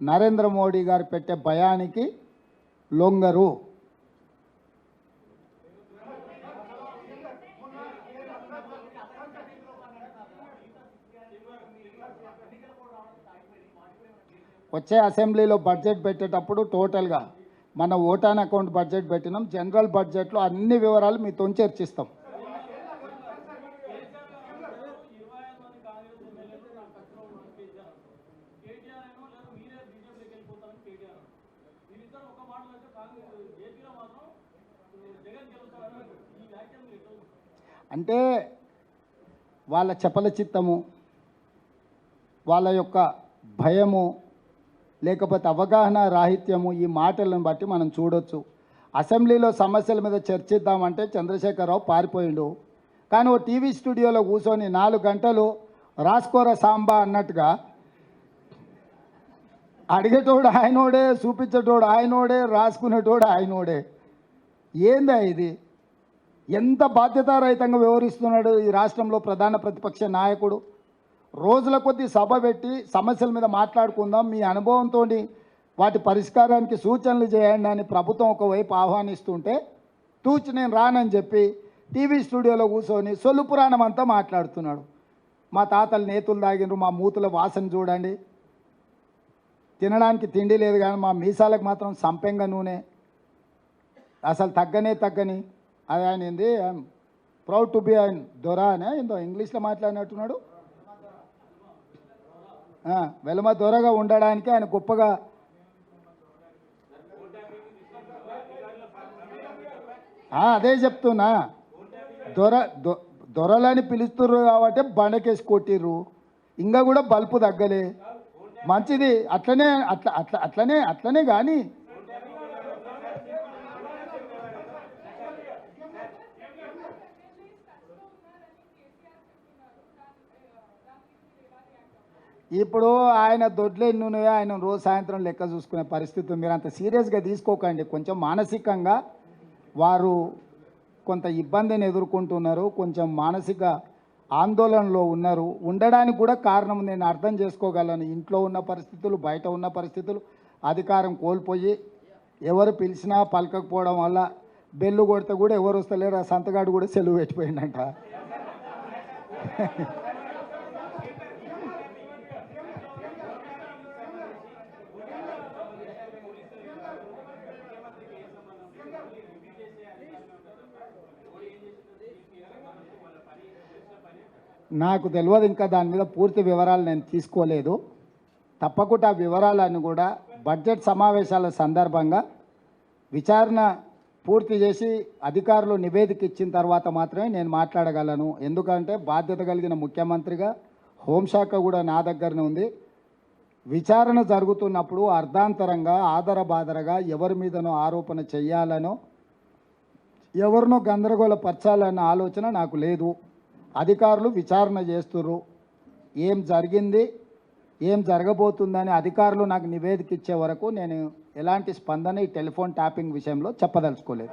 నరేంద్ర మోడీ గారు పెట్టే భయానికి లొంగరు. వచ్చే అసెంబ్లీలో బడ్జెట్ పెట్టేటప్పుడు టోటల్గా మన ఓటాన్ అకౌంట్ బడ్జెట్ పెట్టినాం. జనరల్ బడ్జెట్లో అన్ని వివరాలు మీతో చర్చిస్తాం. అంటే వాళ్ళ చపల చిత్తము, వాళ్ళ యొక్క భయము, లేకపోతే అవగాహన రాహిత్యము, ఈ మాటలను బట్టి మనం చూడొచ్చు. అసెంబ్లీలో సమస్యల మీద చర్చిద్దామంటే చంద్రశేఖరరావు పారిపోయిండు. కానీ ఓ టీవీ స్టూడియోలో కూర్చొని 4 గంటలు రాసుకోర సాంబా అన్నట్టుగా అడిగేటోడు ఆయనోడే, చూపించేటోడు ఆయనోడే, రాసుకునేటోడు ఆయనోడే. ఏందా ఇది? ఎంత బాధ్యతారహితంగా వ్యవహరిస్తున్నాడు ఈ రాష్ట్రంలో ప్రధాన ప్రతిపక్ష నాయకుడు. రోజుల కొద్దీ సభ పెట్టి సమస్యల మీద మాట్లాడుకుందాం, మీ అనుభవంతో వాటి పరిష్కారానికి సూచనలు చేయండి అని ప్రభుత్వం ఒకవైపు ఆహ్వానిస్తుంటే తూచి నేను రానని చెప్పి టీవీ స్టూడియోలో కూర్చొని సొల్లు పురాణం అంతా మాట్లాడుతున్నాడు. మా తాతలు నేతులు తాగినరు, మా మూతుల వాసన చూడండి, తినడానికి తిండి లేదు కానీ మా మీసాలకు మాత్రం సంపెంగ నూనె, అసలు తగ్గని అది ఆయన ఏంది, ప్రౌడ్ టు బి ఆయన దొర అనే ఏందో ఇంగ్లీష్లో మాట్లాడినట్టున్నాడు. వెలమ దొరగా ఉండడానికి ఆయన గొప్పగా అదే చెప్తున్నా. దొరలని పిలుస్తుర్రు కాబట్టి బండకేసి కొట్టిర్రు, ఇంకా కూడా బల్పు తగ్గలే. మంచిది, అట్లనే కానీ ఇప్పుడు ఆయన దొడ్లు ఎన్ని ఉన్నాయో ఆయన రోజు సాయంత్రం లెక్క చూసుకునే పరిస్థితి. మీరు అంత సీరియస్గా తీసుకోకండి. కొంచెం మానసికంగా వారు కొంత ఇబ్బందిని ఎదుర్కొంటున్నారు, కొంచెం మానసిక ఆందోళనలో ఉన్నారు. ఉండడానికి కూడా కారణం నేను అర్థం చేసుకోగలను. ఇంట్లో ఉన్న పరిస్థితులు, బయట ఉన్న పరిస్థితులు, అధికారం కోల్పోయి ఎవరు పిలిచినా పలకకపోవడం వల్ల బెల్లు కొడితే కూడా ఎవరు వస్తలేరు. ఆ సంతగాడు కూడా సెలవు పెట్టిపోయిందంట. నాకు తెలియదు, ఇంకా దాని మీద పూర్తి వివరాలు నేను తీసుకోలేదు. తప్పకుండా ఆ వివరాలను కూడా బడ్జెట్ సమావేశాల సందర్భంగా విచారణ పూర్తి చేసి అధికారులు నివేదిక ఇచ్చిన తర్వాత మాత్రమే నేను మాట్లాడగలను. ఎందుకంటే బాధ్యత కలిగిన ముఖ్యమంత్రిగా హోంశాఖ కూడా నా దగ్గరనే ఉంది. విచారణ జరుగుతున్నప్పుడు అర్ధాంతరంగా, ఆదరబాదరగా ఎవరి మీదనో ఆరోపణ చేయాలనో, ఎవరినో గందరగోళపరచాలన్న ఆలోచన నాకు లేదు. అధికారులు విచారణ చేస్తుర్రు. ఏం జరిగింది, ఏం జరగబోతుందని అధికారులు నాకు నివేదిక ఇచ్చే వరకు నేను ఎలాంటి స్పందన ఈ టెలిఫోన్ ట్యాపింగ్ విషయంలో చెప్పదలుచుకోలేదు.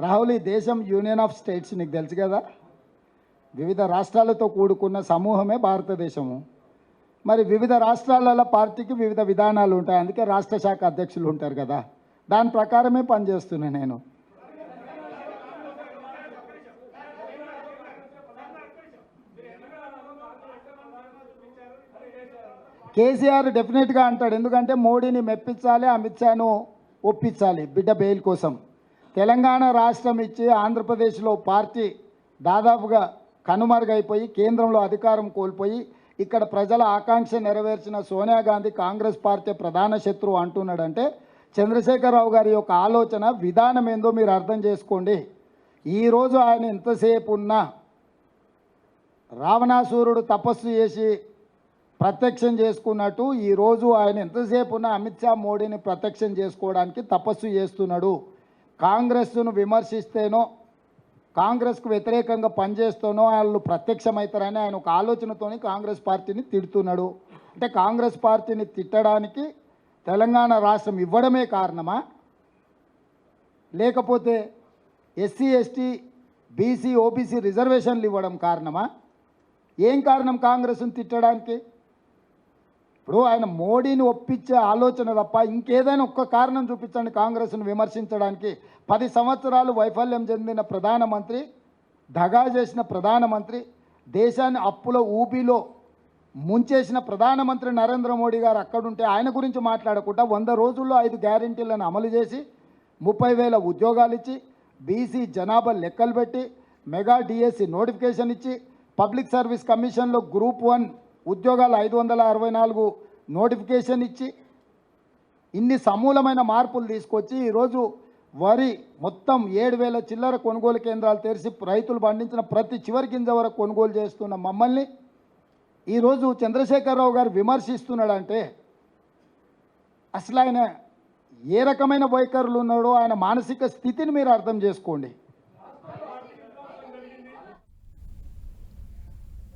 రాహుల్, ఈ దేశం యూనియన్ ఆఫ్ స్టేట్స్ నీకు తెలుసు కదా, వివిధ రాష్ట్రాలతో కూడుకున్న సమూహమే భారతదేశము. మరి వివిధ రాష్ట్రాలలో పార్టీకి వివిధ విధానాలు ఉంటాయి. అందుకే రాష్ట్ర శాఖ అధ్యక్షులు ఉంటారు కదా, దాని ప్రకారమే పనిచేస్తున్నాను నేను. కేసీఆర్ డెఫినెట్గా అంటాడు, ఎందుకంటే మోడీని మెప్పించాలి, అమిత్ షాను ఒప్పించాలి బిడ్డ బెయిల్ కోసం. తెలంగాణ రాష్ట్రం ఇచ్చి ఆంధ్రప్రదేశ్లో పార్టీ దాదాపుగా కనుమరుగైపోయి కేంద్రంలో అధికారం కోల్పోయి ఇక్కడ ప్రజల ఆకాంక్ష నెరవేర్చిన సోనియా గాంధీ కాంగ్రెస్ పార్టీ ప్రధాన శత్రువు అంటున్నాడంటే చంద్రశేఖరరావు గారి యొక్క ఆలోచన విధానం ఏందో మీరు అర్థం చేసుకోండి. ఈరోజు ఆయన ఎంతసేపు ఉన్నా రావణాసురుడు తపస్సు చేసి ప్రత్యక్షం చేసుకున్నట్టు ఈరోజు ఆయన ఎంతసేపు ఉన్నా అమిత్ షా మోడీని ప్రత్యక్షం చేసుకోవడానికి తపస్సు చేస్తున్నాడు. కాంగ్రెస్ను విమర్శిస్తేనో కాంగ్రెస్కు వ్యతిరేకంగా పనిచేస్తేనో వాళ్ళు ప్రత్యక్షమవుతారని ఆయన ఒక ఆలోచనతోని కాంగ్రెస్ పార్టీని తిడుతున్నాడు. అంటే కాంగ్రెస్ పార్టీని తిట్టడానికి తెలంగాణ రాష్ట్రం ఇవ్వడమే కారణమా, లేకపోతే ఎస్సీ ఎస్టీ బీసీ ఓబీసీ రిజర్వేషన్లు ఇవ్వడం కారణమా? ఏం కారణం కాంగ్రెస్ను తిట్టడానికి? ఇప్పుడు ఆయన మోడీని ఒప్పించే ఆలోచన తప్ప ఇంకేదైనా ఒక్క కారణం చూపించండి కాంగ్రెస్ను విమర్శించడానికి. 10 సంవత్సరాలు వైఫల్యం చెందిన ప్రధానమంత్రి, దగా చేసిన ప్రధానమంత్రి, దేశాన్ని అప్పుల ఊబిలో ముంచేసిన ప్రధానమంత్రి నరేంద్ర మోడీ గారు అక్కడుంటే ఆయన గురించి మాట్లాడకుండా 100 రోజుల్లో 5 గ్యారెంటీలను అమలు చేసి 30,000 ఉద్యోగాలు ఇచ్చి బీసీ జనాభా లెక్కలు పెట్టి మెగా డిఎస్సి నోటిఫికేషన్ ఇచ్చి పబ్లిక్ సర్వీస్ కమిషన్లో గ్రూప్ 1 ఉద్యోగాలు 564 నోటిఫికేషన్ ఇచ్చి ఇన్ని సమూలమైన మార్పులు తీసుకొచ్చి ఈరోజు వరి మొత్తం 7,000 చిల్లర కొనుగోలు కేంద్రాలు తెరిచి రైతులు పండించిన ప్రతి చివరి గింజ వరకు కొనుగోలు చేస్తున్న మమ్మల్ని ఈరోజు చంద్రశేఖరరావు గారు విమర్శిస్తున్నాడంటే అసలు ఆయన ఏ రకమైన వైఖరులు ఉన్నాడో ఆయన మానసిక స్థితిని మీరు అర్థం చేసుకోండి.